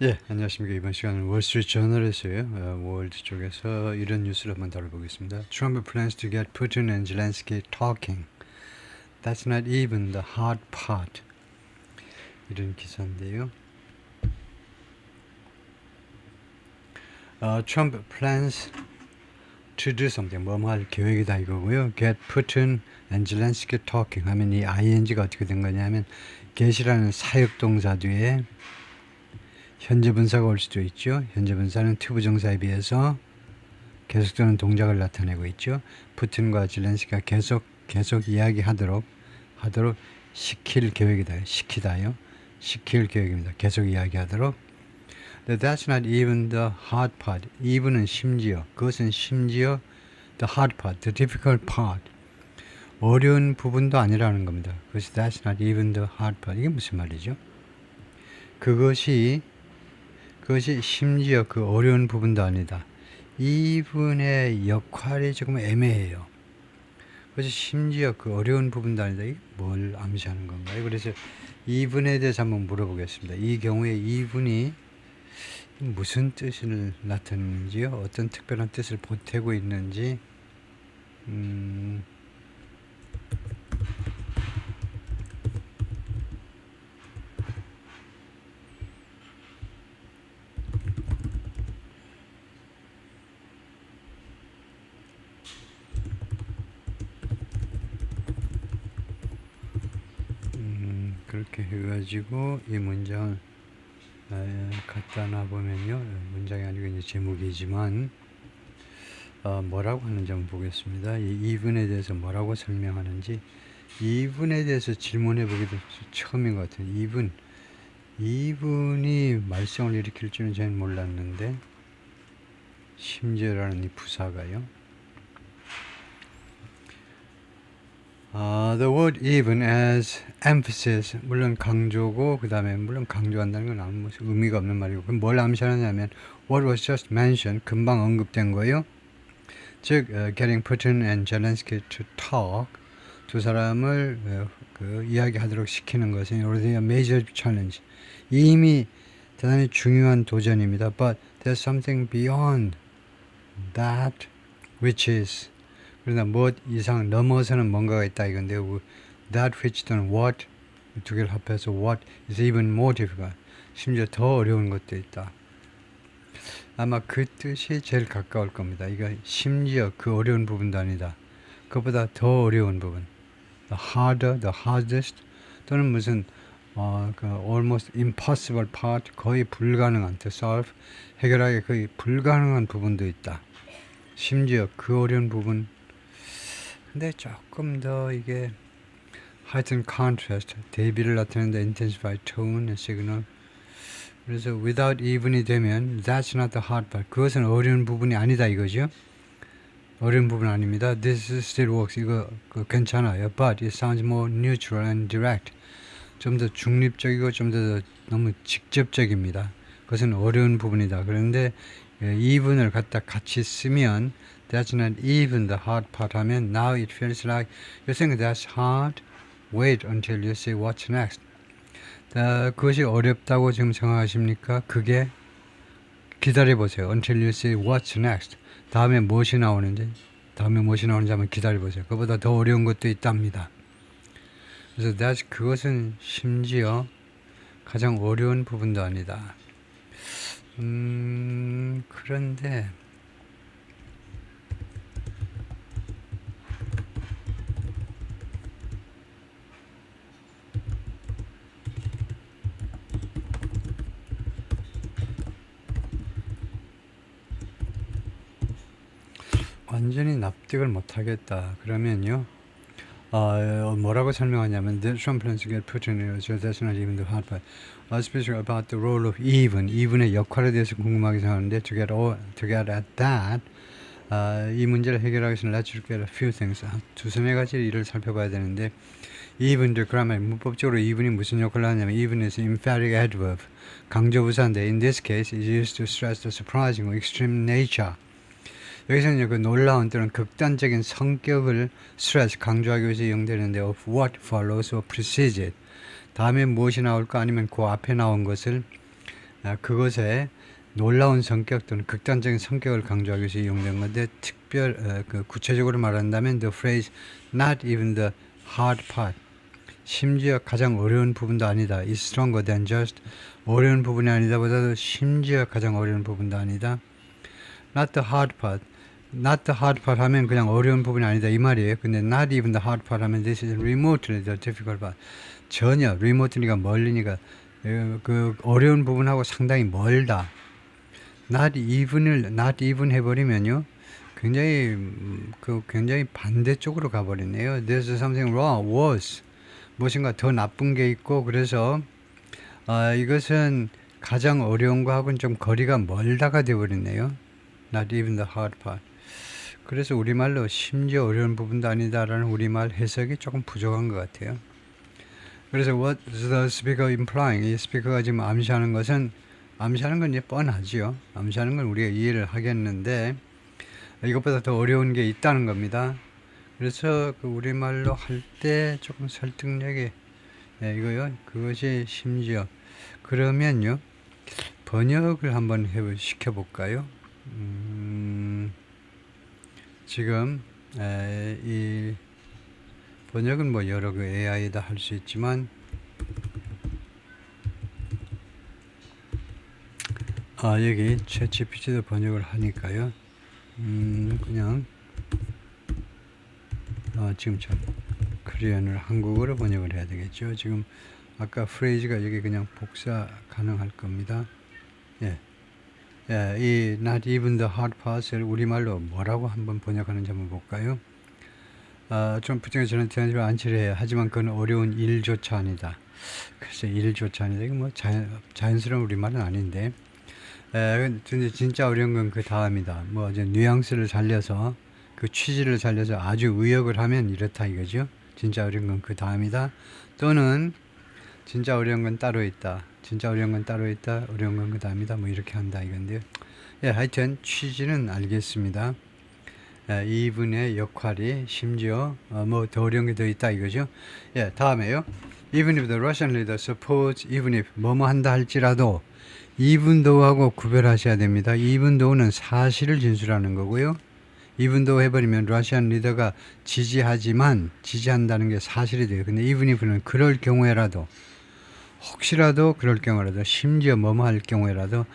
예, 안녕하십니까. 이번 시간은 월스트리트저널에서요. 월드 쪽에서 이런 뉴스를 한번 다뤄보겠습니다. Trump plans to get Putin and Zelensky talking. That's not even the hard part. 이런 기사인데요. Trump plans to do something. 뭐 할 계획이다 이거고요. Get Putin and Zelensky talking 하면 이 ing가 어떻게 된 거냐면 get이라는 사역동사 뒤에 현재 분사가 올 수도 있죠. 현재 분사는 투부정사에 비해서 계속되는 동작을 나타내고 있죠. 푸틴과 zelensky가 계속 이야기하도록 시킬 계획이다. 시킬 계획입니다. 계속 이야기하도록. But that's not even the hard part. even은 심지어, 그것은 심지어 the hard part, the difficult part. 어려운 부분도 아니라는 겁니다. 그것이 that's not even the hard part. 이게 무슨 말이죠? 그것이 심지어 그 어려운 부분도 아니다. 이분의 역할이 조금 애매해요. 그래서 심지어 그 어려운 부분도 아니다. 이게 뭘 암시하는 건가요? 그래서 이분에 대해서 한번 물어보겠습니다. 이 경우에 이분이 무슨 뜻을 나타내는지요? 어떤 특별한 뜻을 보태고 있는지 그렇게 해가지고 이 문장을 갖다 놔보면요. 문장이 아니고 이제 제목이지만 뭐라고 하는지 한번 보겠습니다. 이 이분에 대해서 뭐라고 설명하는지 이분에 대해서 질문해 보기도 처음인 것 같아요. 이분이 말썽을 일으킬 줄은 저는 몰랐는데 심지어라는 이 부사가요. The word even as emphasis, 물론 강조고 그 다음에 물론 강조한다는 건 아무 의미가 없는 말이고 그럼 뭘 암시하느냐면 what was just mentioned, 금방 언급된 거예요. 즉 getting Putin and Zelensky to talk, 두 사람을 이야기하도록 시키는 것은 already a major challenge, 이미 대단히 중요한 도전입니다. But there's something beyond that which is, 그러나 무엇 이상 넘어서는 뭔가가 있다 이건데 that which 또는 what 두 개를 합해서 what is even more difficult, 심지어 더 어려운 것도 있다. 아마 그 뜻이 제일 가까울 겁니다. 이거 심지어 그 어려운 부분도 아니다. 그보다 더 어려운 부분, the harder, the hardest, 또는 무슨 그 almost impossible part, 거의 불가능한, to solve, 해결하기 거의 불가능한 부분도 있다. 심지어 그 어려운 부분. 근데 조금 더 이게 하여튼 contrast, 대비를 나타내는데 intensify tone, signal. 그래서 without even이 되면 that's not the hard part. 그것은 어려운 부분이 아니다 이거죠. 어려운 부분 아닙니다. This still works. 이거 괜찮아요. But it sounds more neutral and direct. 좀 더 중립적이고 좀 더 너무 직접적입니다. 그것은 어려운 부분이다. 그런데 even을 갖다 같이 쓰면 that's not even the hard part 하면 now it feels like you think that's hard. Wait until you see what's next. 그것이 어렵다고 지금 생각하십니까? 그게 기다려보세요. Until you see what's next. 다음에 무엇이 나오는지 한번 기다려보세요. 그보다 더 어려운 것도 있답니다. 그래서 그것은 심지어 가장 어려운 부분도 아니다. 그런데 완전히 납득을 못하겠다. 그러면요. 뭐라고 설명하냐면 the Trump plans to get Putin, so that's not even the hard part. Especially about the role of even의 역할에 대해서 궁금하게 생각하는데 to get at that, 이 문제를 해결하기 위해서는 let's look at a few things. 두세 가지 일을 살펴봐야 되는데 even도 그러면 문법적으로 even이 무슨 역할을 하냐면 even is emphatic adverb, 강조부사인데 in this case it is used to stress the surprising or extreme nature. 여기서는 그 놀라운 또는 극단적인 성격을 stress, 강조하기 위해서 이용되는데 of what follows or precedes it. 다음에 무엇이 나올까 아니면 그 앞에 나온 것을 그것에 놀라운 성격 또는 극단적인 성격을 강조하기 위해서 이용된 건데 그 구체적으로 말한다면 the phrase not even the hard part 심지어 가장 어려운 부분도 아니다 is stronger than just 어려운 부분이 아니다 보다도 심지어 가장 어려운 부분도 아니다 not the hard part not the hard part 하면 그냥 어려운 부분이 아니다 이 말이에요. 근데 not even the hard part 하면 this is remotely the difficult part 전혀 remotely가 멀리니까 그 어려운 부분하고 상당히 멀다. not even 해버리면요. 굉장히 반대쪽으로 가버리네요. There's something wrong, worse. 무엇인가 더 나쁜 게 있고, 그래서, 이것은 가장 어려운 거하고는 좀 거리가 멀다가 되어버리네요. Not even the hard part. 그래서 우리말로 심지어 어려운 부분도 아니다라는 우리말 해석이 조금 부족한 것 같아요. 그래서 what the speaker implying, 이 스피커가 지금 암시하는 건 이제 뻔하지요. 암시하는 건 우리가 이해를 하겠는데 이것보다 더 어려운 게 있다는 겁니다. 그래서 그 우리말로 할 때 조금 설득력이 이거요. 그것이 심지어 그러면요. 번역을 한번 시켜볼까요? 지금 이 번역은 뭐 여러 그 AI에다 할 수 있지만 여기 챗GPT도 번역을 하니까요. 그냥 지금 저 코리안을 한국어로 번역을 해야 되겠죠. 지금 아까 프레이즈가 여기 그냥 복사 가능할 겁니다. 이 not even the hard part을 우리말로 뭐라고 한번 번역하는지 한번 볼까요? 좀 부정의 저는 대안으로 안치를 해요. 하지만 그건 어려운 일조차 아니다. 글쎄 일조차 아니다. 이거 뭐 자연스러운 우리말은 아닌데. 근데 진짜 어려운 건 그 다음이다. 뭐 이제 뉘앙스를 살려서 그 취지를 살려서 아주 의역을 하면 이렇다 이거죠. 진짜 어려운 건 그 다음이다. 또는 진짜 어려운 건 따로 있다. 진짜 어려운 건 따로 있다. 어려운 건 그 다음이다. 뭐 이렇게 한다 이건데요. 하여튼 취지는 알겠습니다. 이분의 역할이 심지어 뭐 더 어려운 게 더 있다 이거죠. 다음에요. Even if the Russian leader supports, even if 뭐뭐 한다 할지라도 even though하고 구별하셔야 됩니다. even though는 사실을 진술하는 거고요. even though 해버리면 러시안 리더가 지지한다는 게 사실이 돼요. 근데 even if는 그럴 경우에라도 혹시라도 그럴 경우라도 심지어 뭐뭐 할 경우에라도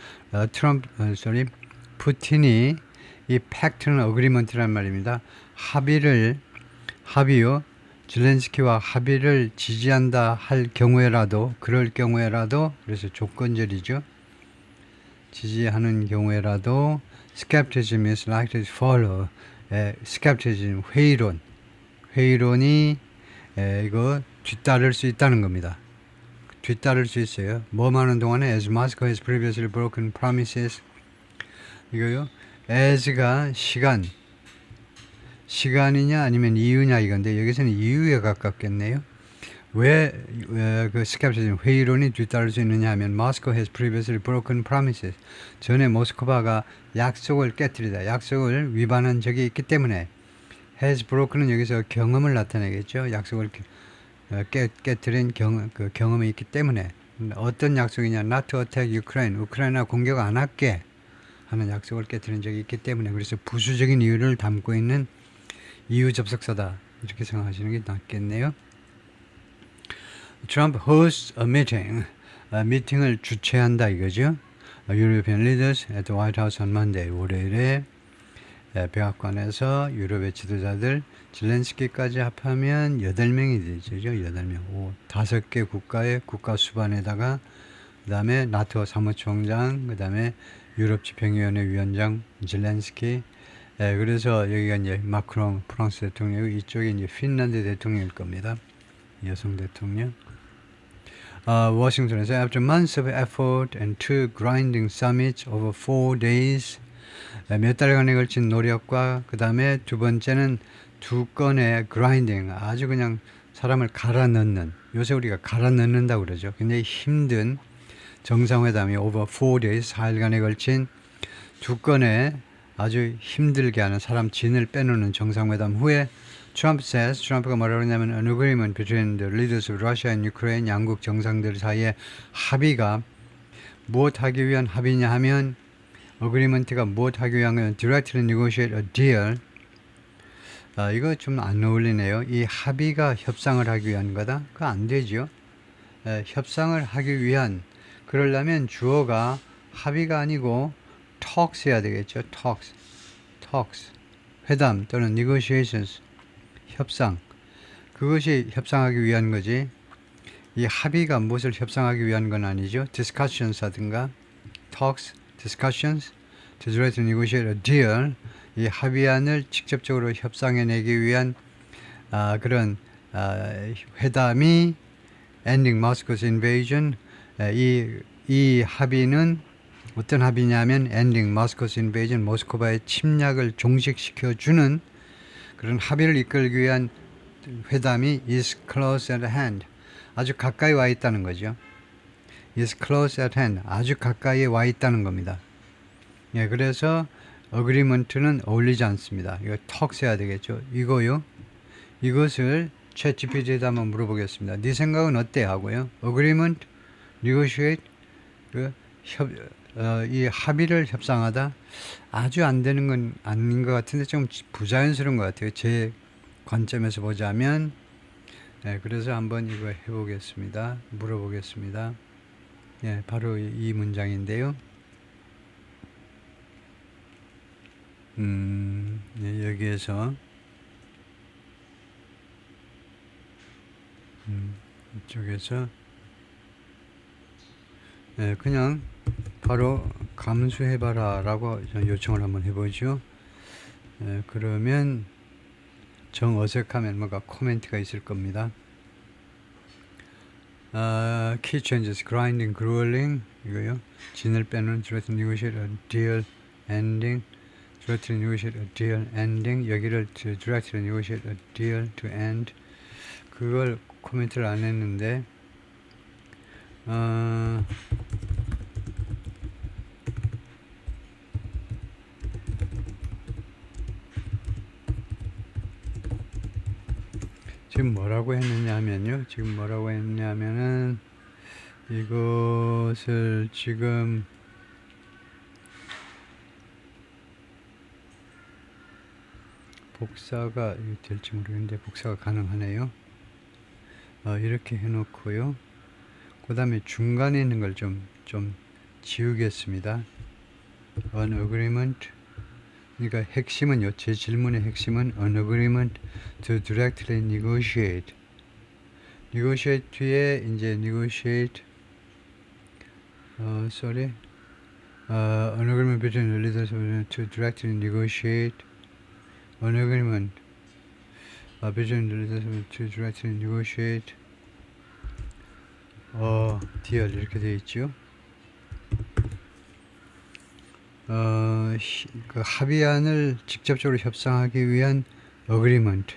푸틴이 이 팩트는 어그리먼트란 말입니다. 합의요. 젤렌스키와 합의를 지지한다 할 경우에라도 그럴 경우에라도 그래서 조건절이죠. 지지하는 경우에라도 skepticism is likely to follow. skepticism 회의론이 이거 뒤따를 수 있다는 겁니다. 뒤따를 수 있어요. 뭐 하는 동안에 as Moscow has previously broken promises 이거요. as가 시간이냐 아니면 이유냐 이건데 여기서는 이유에 가깝겠네요. 왜 그 skepticism 회의론이 뒤따를 수 있느냐 하면 Moscow has previously broken promises 전에 모스크바가 약속을 깨뜨리다 약속을 위반한 적이 있기 때문에 has broken은 여기서 경험을 나타내겠죠. 약속을 깨뜨린 경험이 있기 때문에 어떤 약속이냐 not to attack Ukraine 우크라이나 공격 안 할게 하는 약속을 깨뜨린 적이 있기 때문에 그래서 부수적인 이유를 담고 있는 이유 접속사다 이렇게 생각하시는 게 낫겠네요. Trump hosts a meeting. 미팅을 주최한다 이거죠. European leaders at the White House on Monday. 월요일에 백악관에서 유럽의 지도자들 젤렌스키까지 합하면 8명이 되죠. 8명. 5개 국가의 국가 수반에다가 그 다음에 나토 사무총장 그 다음에 유럽 집행위원회 위원장 젤렌스키 그래서 여기가 이제 마크롱 프랑스 대통령이고 이쪽이 이제 핀란드 대통령일 겁니다. 여성 대통령. 워싱턴에서 after months of effort and two grinding summits over 4 days 몇 달간에 걸친 노력과 그 다음에 두 번째는 2건의 grinding 아주 그냥 사람을 갈아 넣는 요새 우리가 갈아 넣는다고 그러죠. 굉장히 힘든 정상회담이 over 4 days 4일간에 걸친 2건의 아주 힘들게 하는 사람 진을 빼놓는 정상회담 후에 트럼프가 뭐라고 했냐면 an agreement between the leaders of Russia and Ukraine 양국 정상들 사이에 합의가 무엇 하기 위한 합의냐 하면 agreement가 무엇 하기 위한 건 directly negotiate a deal. 이거 좀 안 어울리네요. 이 합의가 협상을 하기 위한 거다? 그거 안 되죠. 협상을 하기 위한, 그러려면 주어가 합의가 아니고 talks 해야 되겠죠. talks. 회담 또는 negotiations. 협상. 그것이 협상하기 위한 거지. 이 합의가 무엇을 협상하기 위한 건 아니죠. discussions 하든가 talks, discussions to try to negotiate a deal. 이 합의안을 직접적으로 협상해내기 위한 그런 회담이 ending Moscow's invasion. 이 합의는 어떤 합의냐면 ending Moscow's invasion, 모스크바의 침략을 종식시켜주는 그런 합의를 이끌기 위한 회담이 is close at hand. 아주 가까이 와 있다는 거죠. is close at hand. 아주 가까이에 와 있다는 겁니다. 예, 그래서 agreement는 어울리지 않습니다. 이거 talks 해야 되겠죠. 이거요. 이것을 챗GPT에다 한번 물어보겠습니다. 네 생각은 어때? 하고요. agreement, negotiate, 이 합의를 협상하다 아주 안 되는 건 아닌 것 같은데 좀 부자연스러운 것 같아요. 제 관점에서 보자면. 네, 그래서 한번 이거 해보겠습니다. 물어보겠습니다. 예, 바로 이 문장인데요. 예, 여기에서 이쪽에서 예, 그냥 바로 감수해봐라 라고 요청을 한번 해보죠. 예, 그러면 정 어색하면 뭔가 코멘트가 있을 겁니다. Key changes, grinding, grueling 이거요. 진을 빼는 try to negotiate a deal ending, try to negotiate a deal ending. 여기를 to directly negotiate a deal to end. 그걸 코멘트를 안 했는데 지금 뭐라고 했느냐면요. 이것을 지금 복사가 될지 모르겠는데 복사가 가능하네요. 이렇게 해놓고요. 그 다음에 중간에 있는 걸 좀 지우겠습니다. An agreement. 그러니까 핵심은요. 제 질문의 핵심은 an agreement to directly negotiate. negotiate 뒤에 이제 negotiate. an agreement between the leaders to directly negotiate. An agreement between the leaders to directly negotiate. deal 이렇게 되어 있죠. 그 합의안을 직접적으로 협상하기 위한 agreement.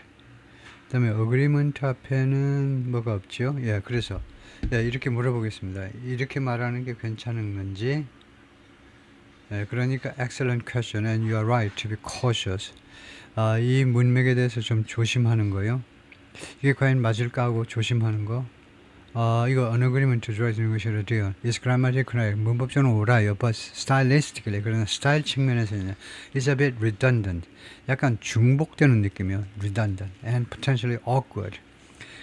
그 다음에 agreement 앞에는 뭐가 없죠? 예, 그래서 이렇게 물어보겠습니다. 이렇게 말하는 게 괜찮은 건지. 예, 그러니까 excellent question and you are right to be cautious. 이 문맥에 대해서 좀 조심하는 거요. 이게 과연 맞을까 하고 조심하는 거. 이거 an agreement to try to negotiate a deal is grammatically correct. 문법적으로 옳아요. But stylistically, 그러나 스타일 측면에서는 is a bit redundant. 약간 중복되는 느낌이요. redundant and potentially awkward.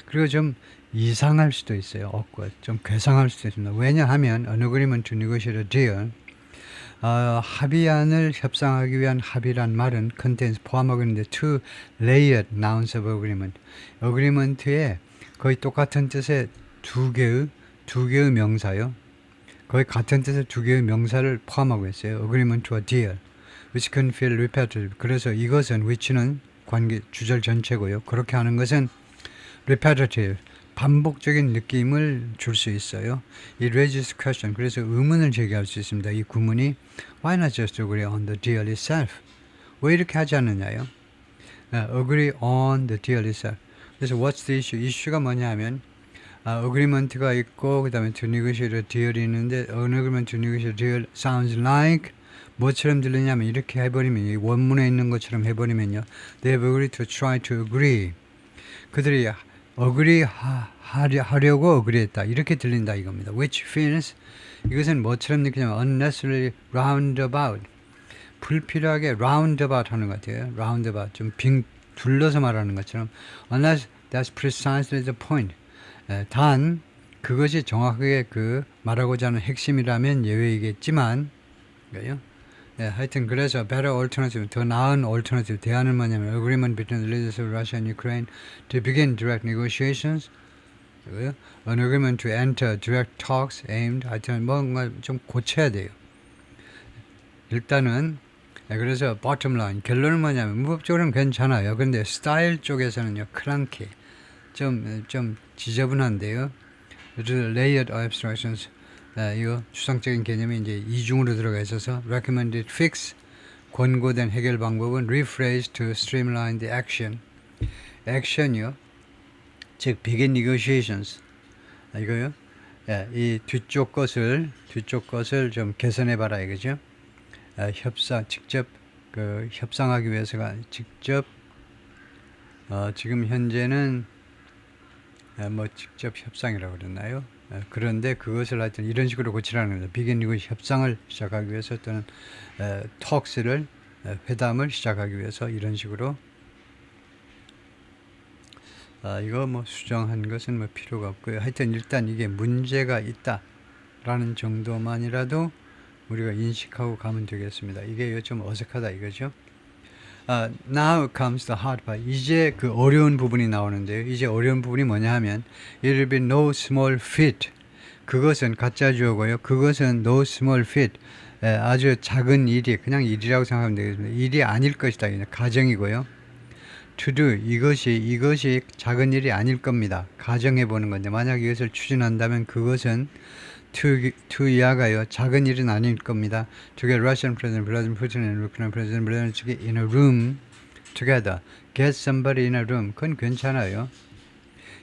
그리고 좀 이상할 수도 있어요. awkward. 좀 괴상할 수도 있습니다. 왜냐하면 an agreement to negotiate a deal 합의안을 협상하기 위한 합의란 말은 contains 포함하고 있는데 two layered nouns of agreement. agreement에 거의 똑같은 뜻의 두 개의 명사요. 거의 같은 뜻의 두 개의 명사를 포함하고 있어요. agreement to a deal, which can feel repetitive. 그래서 이것은 which는 관계 주절 전체고요. 그렇게 하는 것은 repetitive, 반복적인 느낌을 줄 수 있어요. It raises question. 그래서 의문을 제기할 수 있습니다. 이 구문이 why not just agree on the deal itself? 왜 이렇게 하지 않느냐요? agree on the deal itself. 그래서 what's the issue? 이슈가 뭐냐 하면 agreement가 있고 그 다음에 to negotiate a deal이 있는데 an agreement to negotiate a deal sounds like 뭐처럼 들리냐면 이렇게 해버리면 이 원문에 있는 것처럼 해버리면요. They have agreed to try to agree. 그들이 agree 하려고 agree했다. 이렇게 들린다 이겁니다. Which feels 이것은 뭐처럼 느끼냐면 unnecessarily roundabout. 불필요하게 roundabout 하는 것 같아요. roundabout. 좀 둘러서 말하는 것처럼. Unless that's precisely the point. 단 그것이 정확하게 그 말하고자 하는 핵심이라면 예외이겠지만, 그러니까요. 하여튼 그래서 better alternative, 더 나은 alternative 대안은 뭐냐면 agreement between the leaders of Russia and Ukraine to begin direct negotiations. An agreement to enter direct talks aimed, 하여튼 뭔가 좀 고쳐야 돼요. 일단은 그래서 bottom line 결론은 뭐냐면 문법적으로는 괜찮아요. 근데 스타일 쪽에서는요 크랑키 좀 지저분한데요. layered abstractions 이거 추상적인 개념이 이제 이중으로 들어가 있어서 recommended fix 권고된 해결 방법은 rephrase to streamline the action. action이요. 즉 begin negotiations 이거요. 이 뒤쪽 것을 좀 개선해 봐라 이거죠. 직접 협상하기 위해서가 직접 지금 현재는 뭐 직접 협상이라고 그랬나요? 그런데 그것을 하여튼 이런 식으로 고치라는 거죠. begin 협상을 시작하기 위해서 또는 talks를 회담을 시작하기 위해서 이런 식으로 이거 뭐 수정한 것은 뭐 필요가 없고요. 하여튼 일단 이게 문제가 있다라는 정도만이라도 우리가 인식하고 가면 되겠습니다. 이게 좀 어색하다 이거죠. Now comes the hard part. 이제 그 어려운 부분이 나오는데요. 이제 어려운 부분이 뭐냐 하면 it will be no small feat. 그것은 가짜 주어고요. 그것은 no small feat. 아주 작은 일이 그냥 일이라고 생각하면 되겠습니다. 일이 아닐 것이다. 가정이고요. to do 이것이 작은 일이 아닐 겁니다. 가정해 보는 건데 만약 이것을 추진한다면 그것은 to 이하가요. 작은 일은 아닐 겁니다. To get Russian President Vladimir Putin and Ukrainian President Zelensky in a room together. Get somebody in a room. 그건 괜찮아요.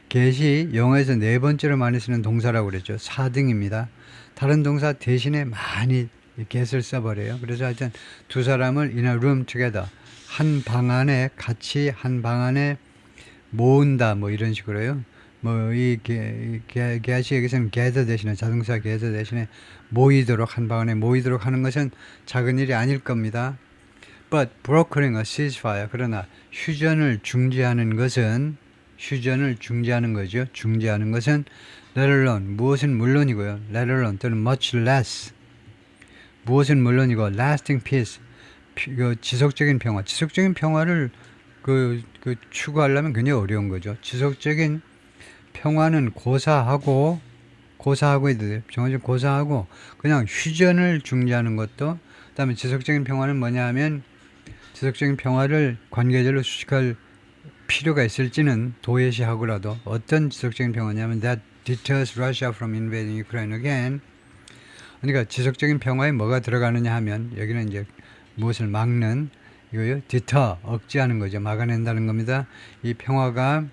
get이 영어에서 네 번째로 많이 쓰는 동사라고 그랬죠. 4등입니다. 다른 동사 대신에 많이 get을 써버려요. 그래서 하여튼 두 사람을 in a room together. 한 방 안에 같이 한 방 안에 모은다 뭐 이런 식으로요. 뭐이 get이 여기서는 gather 대신에 자동차 gather 대신에 모이도록 한 방 안에 모이도록 하는 것은 작은 일이 아닐 겁니다. But brokering a ceasefire 그러나 휴전을 중지하는 거죠. 중지하는 것은 let alone 무엇은 물론이고요. let alone 또는 much less 무엇은 물론이고 lasting peace 지속적인 평화를 추구하려면 굉장히 어려운 거죠. 지속적인 평화는 고사하고 그냥 휴전을 중지하는 것도 그다음에 지속적인 평화는 뭐냐 하면 지속적인 평화를 관계절로 수식할 필요가 있을지는 도외시하고라도 어떤 지속적인 평화냐면 that deters Russia from invading Ukraine again. 그러니까 지속적인 평화에 뭐가 들어가느냐 하면 여기는 이제 무엇을 막는 이거요. deter 억제하는 거죠. 막아낸다는 겁니다. 이 평화가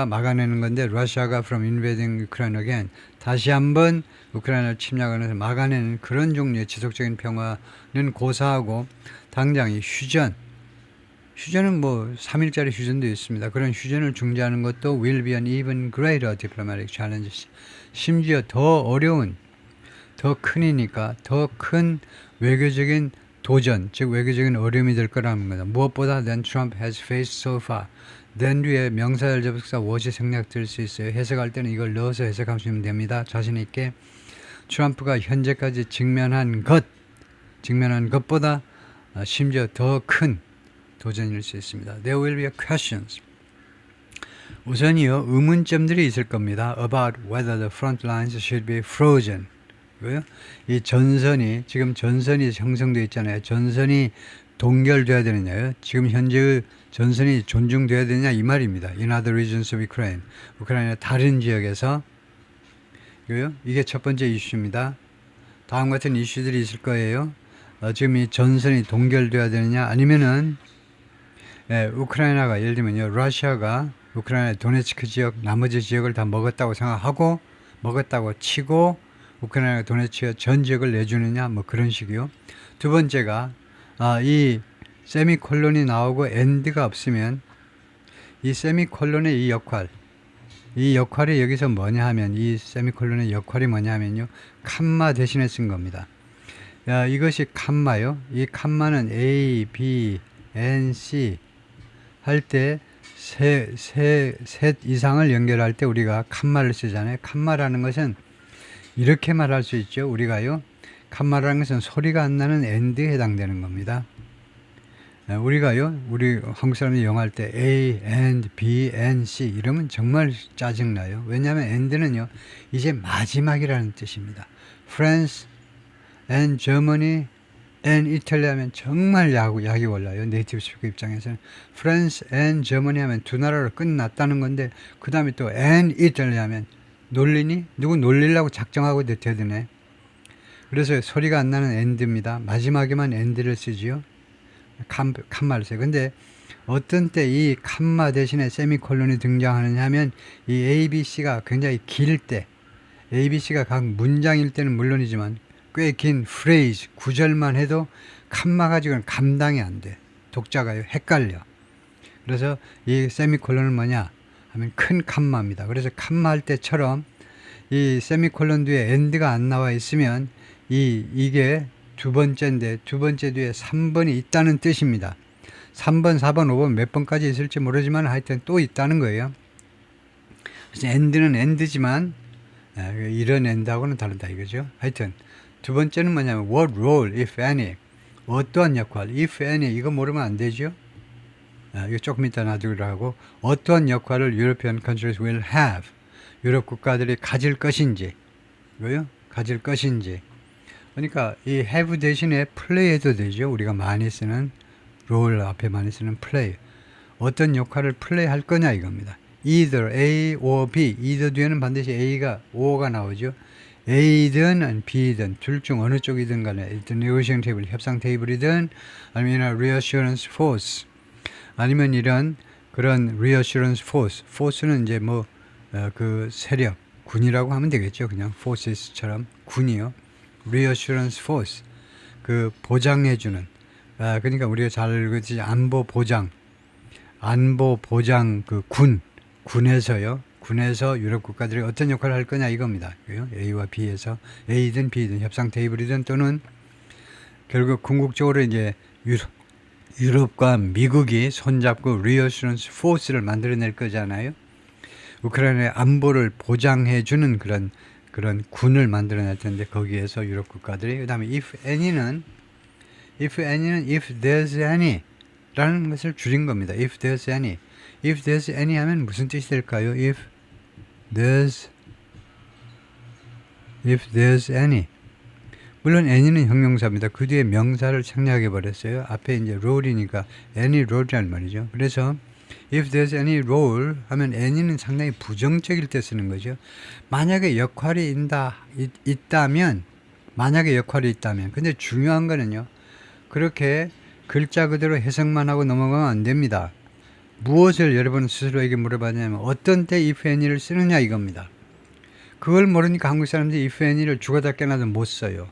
막아내는 건데 러시아가 from invading Ukraine again 다시 한번 우크라이나를 침략하면서 막아내는 그런 종류의 지속적인 평화는 고사하고 당장 이 휴전은 뭐 3일짜리 휴전도 있습니다. 그런 휴전을 중지하는 것도 will be an even greater diplomatic challenge. 심지어 더 어려운 더 큰이니까 더 큰 외교적인 도전 즉 외교적인 어려움이 될 거라는 겁니다. 무엇보다 than Trump has faced so far. then 뒤에 명사절 접속사 what이 생략될 수 있어요. 해석할 때는 이걸 넣어서 해석하시면 됩니다. 자신 있게 트럼프가 현재까지 직면한 것보다 심지어 더 큰 도전일 수 있습니다. There will be questions. 우선이요 의문점들이 있을 겁니다. About whether the front lines should be frozen. 이 지금 전선이 형성되어 있잖아요. 전선이 동결돼야 되느냐요? 지금 현재의 전선이 존중돼야 되느냐 이 말입니다. In other regions of Ukraine. 우크라이나 다른 지역에서 이게 첫 번째 이슈입니다. 다음 같은 이슈들이 있을 거예요. 지금 이 전선이 동결돼야 되느냐 아니면은 우크라이나가 예를 들면요. 러시아가 우크라이나 도네츠크 지역 나머지 지역을 다 먹었다고 생각하고 먹었다고 치고 우크라이나가 도네츠크 전 지역을 내주느냐 뭐 그런 식이요. 두 번째가 이 세미콜론이 나오고 엔드가 없으면 이 세미콜론의 이 역할 이 역할이 여기서 뭐냐 하면 이 세미콜론의 역할이 뭐냐 하면요. 칸마 대신에 쓴 겁니다. 이것이 칸마요. 이 칸마는 A, B, N, C 할 때 셋 이상을 연결할 때 우리가 칸마를 쓰잖아요. 칸마라는 것은 이렇게 말할 수 있죠. 우리가요. 칸마라는 것은 소리가 안 나는 AND에 해당되는 겁니다. 우리가요. 우리 한국 사람이 영어 할 때 A, and, B, and, C 이러면 정말 짜증나요. 왜냐하면 AND는요. 이제 마지막이라는 뜻입니다. France and Germany and Italy 하면 정말 약이 올라요. 네이티브 스피커 입장에서는. France and Germany 하면 두 나라로 끝났다는 건데 그 다음에 또 and Italy 하면 놀리니? 누구 놀리려고 작정하고 대드네. 그래서 소리가 안 나는 and입니다. 마지막에만 and를 쓰지요. 칸마를 써요. 근데 어떤 때 이 칸마 대신에 세미콜론이 등장하느냐 하면 이 ABC가 굉장히 길 때 ABC가 각 문장일 때는 물론이지만 꽤 긴 프레이즈, 구절만 해도 칸마 가지고는 감당이 안 돼. 독자가요, 헷갈려. 그래서 이 세미콜론은 뭐냐 하면 큰 칸마입니다. 그래서 칸마 할 때처럼 이 세미콜론 뒤에 엔드가 안 나와 있으면 이게 두 번째인데 두 번째 뒤에 3번이 있다는 뜻입니다. 3번, 4번, 5번 몇 번까지 있을지 모르지만 하여튼 또 있다는 거예요. 그래서 엔드는 엔드지만 이런 엔드하고는 다르다 이거죠. 하여튼 두 번째는 뭐냐면 what role, if any, 어떠한 역할, if any 이거 모르면 안 되죠. 이거 조금 이따 놔두기로 하고 어떠한 역할을 European countries will have, 유럽 국가들이 가질 것인지 이거요? 가질 것인지. 그러니까 이 have 대신에 play 해도 되죠. 우리가 많이 쓰는 role 앞에 많이 쓰는 play. 어떤 역할을 play 할 거냐 이겁니다. either A or B. either 뒤에는 반드시 A가 O가 나오죠. A든 B든 둘 중 어느 쪽이든 간에 일단 negotiating 테이블, 협상 테이블이든 아니면 reassurance force 아니면 이런 그런 reassurance force. force는 이제 뭐 그 세력, 군이라고 하면 되겠죠. 그냥 forces처럼 군이요. reassurance force 그 보장해주는 그러니까 우리가 잘 알듯이 안보 보장 그 군에서요. 군에서 유럽 국가들이 어떤 역할을 할 거냐 이겁니다. A와 B에서 A든 B든 협상 테이블이든 또는 결국 궁극적으로 이제 유럽과 미국이 손잡고 reassurance force를 만들어낼 거잖아요. 우크라이나의 안보를 보장해주는 그런 군을 만들어낼 텐데 거기에서 유럽 국가들이 그 다음에 if any는 if there's any 라는 것을 줄인 겁니다. if there's any 하면 무슨 뜻이 될까요? if there's any 물론 any는 형용사입니다. 그 뒤에 명사를 생략해 버렸어요. 앞에 이제 role이니까 any role이란 말이죠. 그래서 if there's any role 하면 any는 상당히 부정적일 때 쓰는 거죠. 만약에 역할이 있다면 근데 중요한 거는요. 그렇게 글자 그대로 해석만 하고 넘어가면 안 됩니다. 무엇을 여러분 스스로에게 물어봤냐면 어떤 때 if any를 쓰느냐 이겁니다. 그걸 모르니까 한국 사람들이 if any를 죽어다 깨나도 못 써요.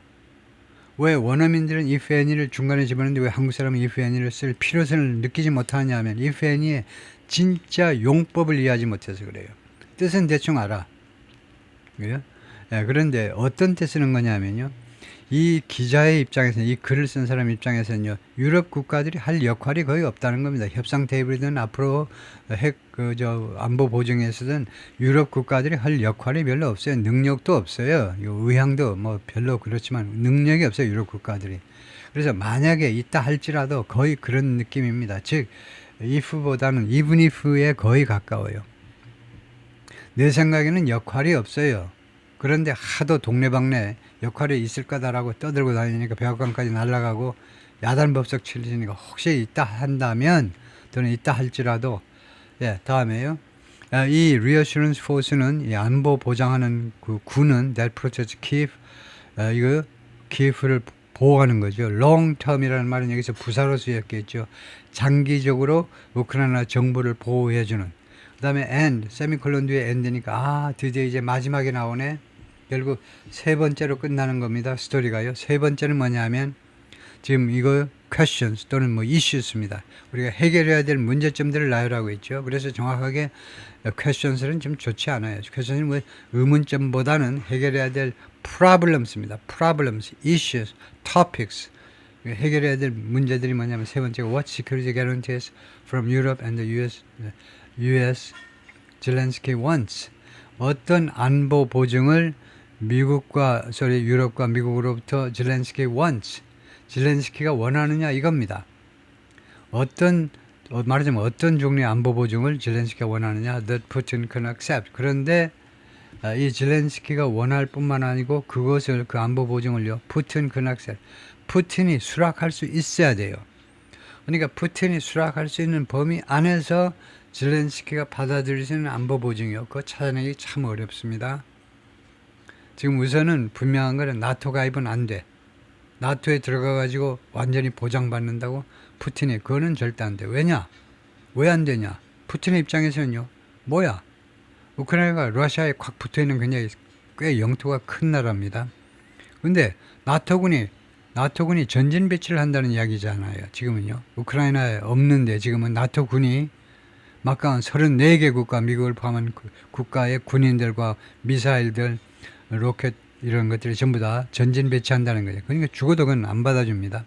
왜 원어민들은 if any를 중간에 집어넣는데 왜 한국 사람은 if any를 쓸 필요성을 느끼지 못하냐 하면 if any의 진짜 용법을 이해하지 못해서 그래요. 뜻은 대충 알아. 그래요? 그런데 어떤 때 쓰는 거냐면요. 이 기자의 입장에서는 이 글을 쓴 사람 입장에서는요. 유럽 국가들이 할 역할이 거의 없다는 겁니다. 협상 테이블이든 앞으로 안보 보증에서든 유럽 국가들이 할 역할이 별로 없어요. 능력도 없어요. 의향도 뭐 별로 그렇지만 능력이 없어요. 유럽 국가들이. 그래서 만약에 있다 할지라도 거의 그런 느낌입니다. 즉 if보다는 even if에 거의 가까워요. 내 생각에는 역할이 없어요. 그런데 하도 동네방네 역할이 있을 거다라고 떠들고 다니니까 백악관까지 날아가고 야단법석 치르니까 혹시 있다 한다면 또는 있다 할지라도 다음에요. 이 reassurance force는 이 안보 보장하는 그 군은 that protects Kiev 이거 키예프를 보호하는 거죠. long term이라는 말은 여기서 부사로 쓰였겠죠. 장기적으로 우크라이나 정부를 보호해주는. 그 다음에 and 세미콜론 뒤에 end니까 드디어 이제 마지막에 나오네. 결국 세 번째로 끝나는 겁니다. 스토리가요. 세 번째는 뭐냐 하면 지금 이거 questions 또는 뭐 issues입니다. 우리가 해결해야 될 문제점들을 나열하고 있죠. 그래서 정확하게 questions는 좀 좋지 않아요. questions는 뭐 의문점보다는 해결해야 될 problems입니다. problems, issues, topics. 해결해야 될 문제들이 뭐냐면 세 번째가 what security guarantees from Europe and the US Zelensky wants. 어떤 안보 보증을 유럽과 미국으로부터 젤렌스키 wants. 젤렌스키가 원하느냐 이겁니다. 말하자면 어떤 종류의 안보 보증을 젤렌스키가 원하느냐 that Putin can accept. 그런데 이 젤렌스키가 원할 뿐만 아니고 그 안보 보증을요 Putin can accept. 푸틴이 수락할 수 있어야 돼요. 그러니까 푸틴이 수락할 수 있는 범위 안에서 젤렌스키가 받아들일 수 있는 안보 보증이요. 그거 찾아내기 참 어렵습니다. 지금 우선은 분명한 거는 나토 가입은 안 돼. 나토에 들어가가지고 완전히 보장받는다고 푸틴이 그거는 절대 안 돼. 왜냐? 왜 안 되냐? 푸틴의 입장에서는요. 뭐야? 우크라이나가 러시아에 콱 붙어있는 굉장히 꽤 영토가 큰 나라입니다. 근데 나토군이 전진 배치를 한다는 이야기잖아요. 지금은요. 우크라이나에 없는데 지금은 나토군이 막강한 34개 국가, 미국을 포함한 국가의 군인들과 미사일들, 로켓 이런 것들이 전부 다 전진 배치한다는 거죠. 그러니까 죽어도 그건 안 받아줍니다.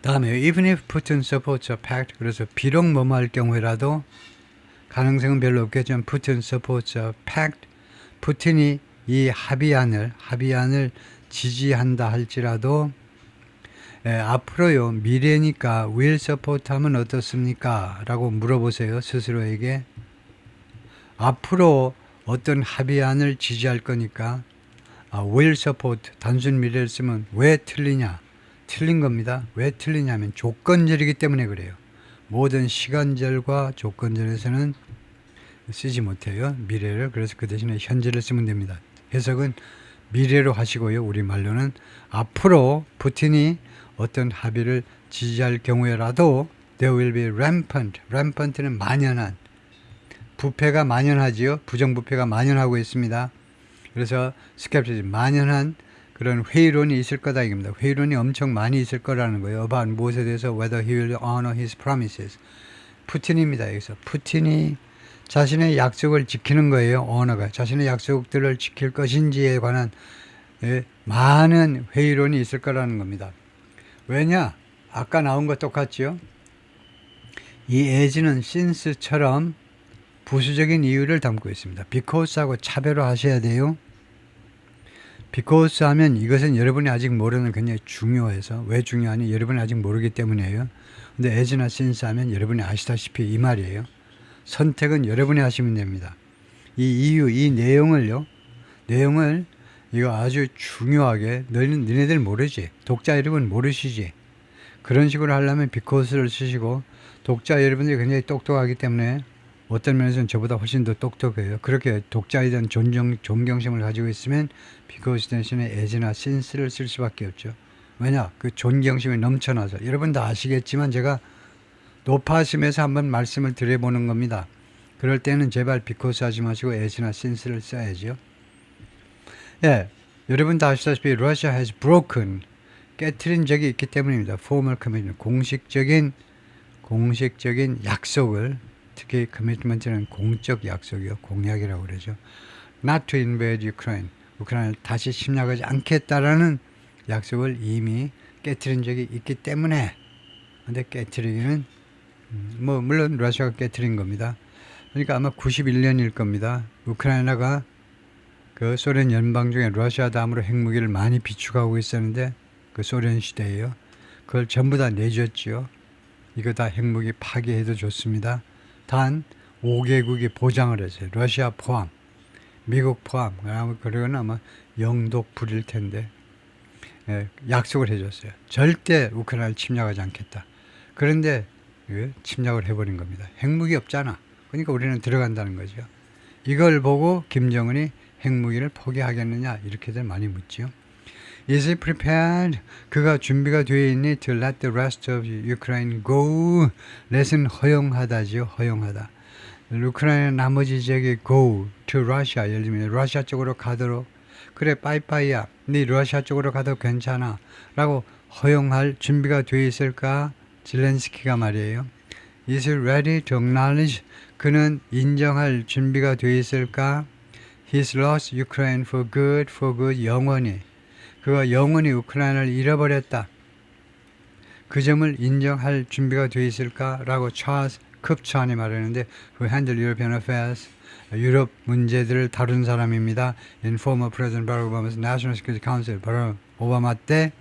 다음에 even if Putin supports a pact, 그래서 비록 뭐뭐 할 경우에라도 가능성은 별로 없겠지만 Putin supports a pact, 푸틴이 이 합의안을 지지한다 할지라도 앞으로요 미래니까 will support 하면 어떻습니까? 라고 물어보세요. 스스로에게. 앞으로 어떤 합의안을 지지할 거니까 will support 단순 미래를 쓰면 왜 틀리냐? 틀린 겁니다. 왜 틀리냐면 조건절이기 때문에 그래요. 모든 시간절과 조건절에서는 쓰지 못해요. 미래를. 그래서 그 대신에 현재를 쓰면 됩니다. 해석은 미래로 하시고요. 우리말로는 앞으로 푸틴이 어떤 합의를 지지할 경우에라도 there will be rampant는 만연한, 부패가 만연하지요. 부정부패가 만연하고 있습니다. 그래서 skepticism, 만연한 그런 회의론이 있을 거다 이겁니다. 회의론이 엄청 많이 있을 거라는 거예요. about 무엇에 대해서 whether he will honor his promises. 푸틴입니다. 여기서 푸틴이 자신의 약속을 지키는 거예요. 언어가 자신의 약속들을 지킬 것인지에 관한 많은 회의론이 있을 거라는 겁니다. 왜냐? 아까 나온 거 똑같죠? 이 as는 since처럼 부수적인 이유를 담고 있습니다. because하고 차별화하셔야 돼요. because 하면 이것은 여러분이 아직 모르는 굉장히 중요해서, 왜 중요하니? 여러분이 아직 모르기 때문이에요. 근데 as나 since 하면 여러분이 아시다시피 이 말이에요. 선택은 여러분이 하시면 됩니다. 이 이유, 이 내용을 이거 아주 중요하게, 너희들 모르지? 독자 여러분 모르시지? 그런 식으로 하려면 because를 쓰시고, 독자 여러분들이 굉장히 똑똑하기 때문에 어떤 면에서는 저보다 훨씬 더 똑똑해요. 그렇게 독자에 대한 존경심을 가지고 있으면 because 대신에 as나 since를 쓸 수밖에 없죠. 왜냐? 그 존경심이 넘쳐나서. 여러분 다 아시겠지만 제가 높아심에서 한번 말씀을 드려보는 겁니다. 그럴 때는 제발 because 하지 마시고 as나 since를 써야죠. 예, 여러분 다 아시다시피 Russia has broken, 깨트린 적이 있기 때문입니다. formal commitment, 공식적인 약속을, 특히 commitment는 공적 약속이요, 공약이라고 그러죠. not to invade Ukraine, 우크라이나를 다시 침략하지 않겠다라는 약속을 이미 깨트린 적이 있기 때문에. 근데 깨트리기는 물론 러시아가 깨트린 겁니다. 그러니까 아마 91년일 겁니다. 우크라이나가 그 소련 연방 중에 러시아 다음으로 핵무기를 많이 비축하고 있었는데, 그 소련 시대에요. 그걸 전부 다 내줬죠. 이거 다 핵무기 파괴해도 좋습니다. 단 5개국이 보장을 했어요. 러시아 포함, 미국 포함. 그러면 아마 영독 불일 텐데 약속을 해줬어요. 절대 우크라이나를 침략하지 않겠다. 그런데 침략을 해버린 겁니다. 핵무기 없잖아. 그러니까 우리는 들어간다는 거죠. 이걸 보고 김정은이 핵무기를 포기하겠느냐 이렇게들 많이 묻죠. Is he prepared? 그가 준비가 되어 있니? To let the rest of Ukraine go. let은 허용하다지요. 허용하다. 우크라이나 나머지 지역에 go to Russia, 예를 들면 러시아 쪽으로 가도록 그래 빠이빠이야 네 러시아 쪽으로 가도 괜찮아 라고 허용할 준비가 되어 있을까? 젤렌스키가 말이에요. Is he ready to acknowledge? 그는 인정할 준비가 되어 있을까? He's lost Ukraine for good, 영원히. 그가 영원히 우크라이나를 잃어버렸다. 그 점을 인정할 준비가 되어 있을까? 라고 찰스 급찬이 말하는데 who handle European affairs 유럽 문제들을 다룬 사람입니다. In former President Barack Obama's National Security Council 바로 오바마 때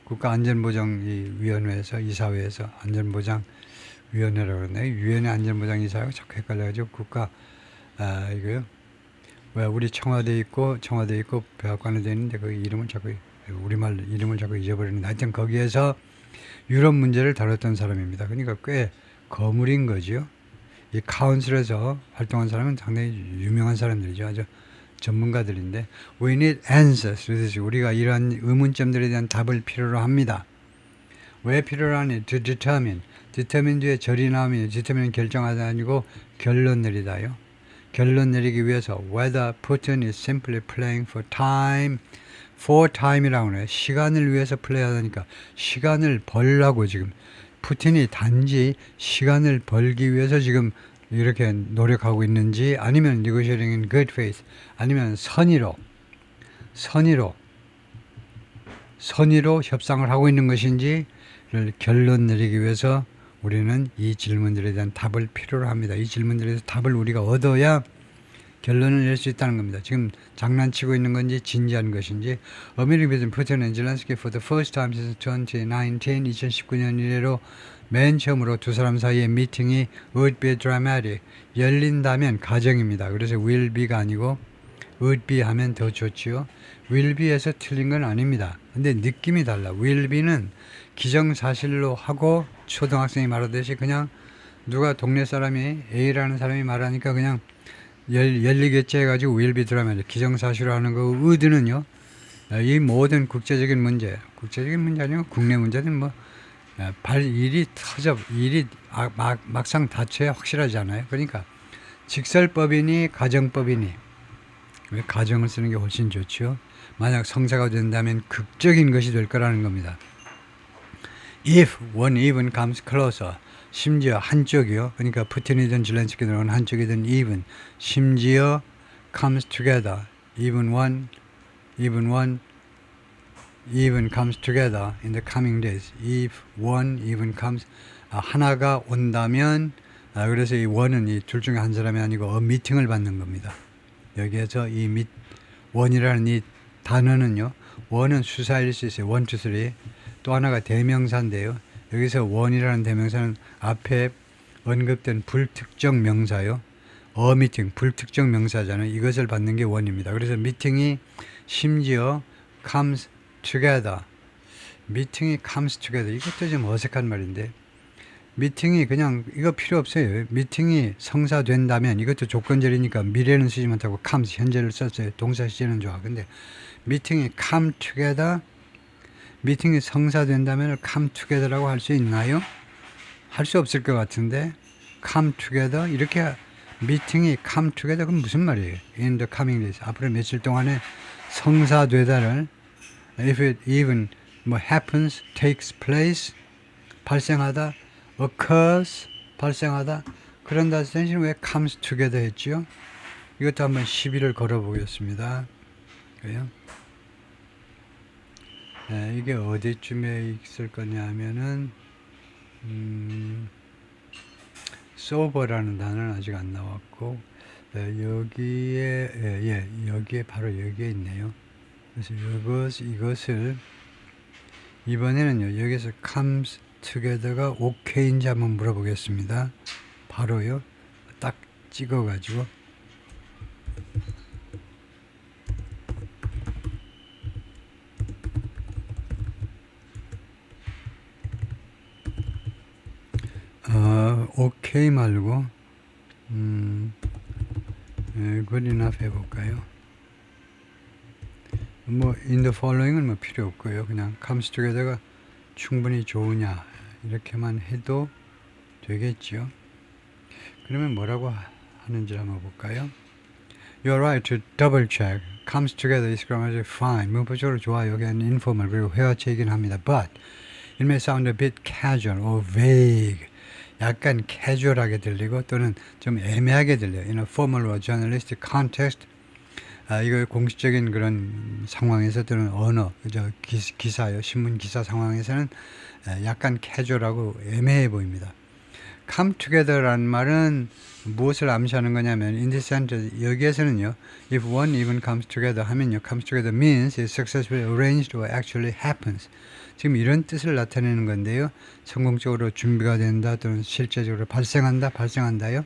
국가안전보장위원회에서 이사회에서 안전보장위원회라고 그러네. 유엔의 안전보장이사회가 자꾸 헷갈려가지고 이거요. 왜 우리 청와대 있고 백악관에 돼 있는데 그 이름을 자꾸 우리말 이름을 자꾸 잊어버리는데 하여튼 거기에서 유럽 문제를 다뤘던 사람입니다. 그러니까 꽤 거물인 거죠. 이 카운슬에서 활동한 사람은 상당히 유명한 사람들이죠. 아주 전문가들인데 We need answers. 우리가 이런 의문점들에 대한 답을 필요로 합니다. 왜 필요로 하니? To determine. determine 뒤에 절이 나오면 determine 결정하다 아니고 결론 내리다요. 결론 내리기 위해서 whether Putin is simply playing for time. for time이라고 해요. 시간을 위해서 플레이하다니까 시간을 벌라고 지금 푸틴이 단지 시간을 벌기 위해서 지금 이렇게 노력하고 있는지 아니면 negotiating in good faith 아니면 선의로 협상을 하고 있는 것인지를 결론 내리기 위해서 우리는 이 질문들에 대한 답을 필요로 합니다. 이 질문들에 대해서 답을 우리가 얻어야 결론을 낼 수 있다는 겁니다. 지금 장난치고 있는 건지 진지한 것인지 American President Putin and Zelensky for the first time since 2019 이래로 맨 처음으로 두 사람 사이의 미팅이 would be dramatic 열린다면 가정입니다. 그래서 will be가 아니고 would be 하면 더 좋지요. will be에서 틀린 건 아닙니다. 근데 느낌이 달라. will be는 기정사실로 하고 초등학생이 말하듯이 그냥 누가 동네 사람이 A라는 사람이 말하니까 그냥 열리겠지 해가지고 will be dramatic 기정사실로 하는 거 would는요. 이 모든 국제적인 문제 아니고 국내 문제는 뭐 일이 막상 다쳐야 확실하지 않아요. 그러니까 직설법이니 가정법이니 왜 가정을 쓰는 게 훨씬 좋죠. 만약 성사가 된다면 극적인 것이 될 거라는 겁니다. If one even comes closer 심지어 한쪽이요. 그러니까 푸틴이든 젤렌스키든 한쪽이든 even 심지어 comes together even comes together in the coming days. If one even comes 하나가 온다면 그래서 이 one은 이 둘 중에 한 사람이 아니고 미팅을 받는 겁니다. 여기에서 이 one이라는 이 단어는요. one은 수사일 수 있어요. 1, 2, 3. 또 하나가 대명사인데요. 여기서 one이라는 대명사는 앞에 언급된 불특정 명사요. 미팅 불특정 명사잖아요. 이것을 받는 게 one입니다. 그래서 미팅이 심지어 comes together. 미팅이 comes together. 이것도 좀 어색한 말인데 미팅이 그냥 이거 필요 없어요. 미팅이 성사된다면 이것도 조건절이니까 미래는 쓰지 못하고 comes 현재를 썼어요. 동사 시제는 좋아. 근데 미팅이 come together 미팅이 성사된다면 come together라고 할 수 있나요? 할 수 없을 것 같은데 come together 이렇게 미팅이 come together 그럼 무슨 말이에요? In the coming days 앞으로 며칠 동안에 성사되다를 if it even happens, takes place 발생하다 occurs 발생하다 그런다 대신 왜 comes together 했죠? 이것도 한번 시비를 걸어 보겠습니다. 그래요? 네, 이게 어디쯤에 있을 거냐 하면은 sober라는 단어는 아직 안 나왔고 여기에 여기에 바로 여기에 있네요. 그래서 이것을 이번에는요 여기서 comes together가 OK인지 한번 물어보겠습니다. 바로요 딱 찍어가지고 OK 말고 good enough 해볼까요? 뭐 in the following은 뭐 필요 없고요. 그냥 comes together가 충분히 좋으냐 이렇게만 해도 되겠죠. 그러면 뭐라고 하는지 한번 볼까요? You're right to double check. Comes together is grammatically fine. 문법적으로 좋아요. 그냥 informal 그리고 회화체이긴 합니다. But it may sound a bit casual or vague. 약간 캐주얼하게 들리고 또는 좀 애매하게 들려요. In a formal or journalistic context. 이거 공식적인 그런 상황에서 또는 언어, 기사요. 신문 기사 상황에서는 약간 캐주얼하고 애매해 보입니다. come together라는 말은 무엇을 암시하는 거냐면 in this sentence 여기에서는요 if one even comes together 하면요 comes together means it's successfully arranged or actually happens 지금 이런 뜻을 나타내는 건데요 성공적으로 준비가 된다 또는 실제적으로 발생한다요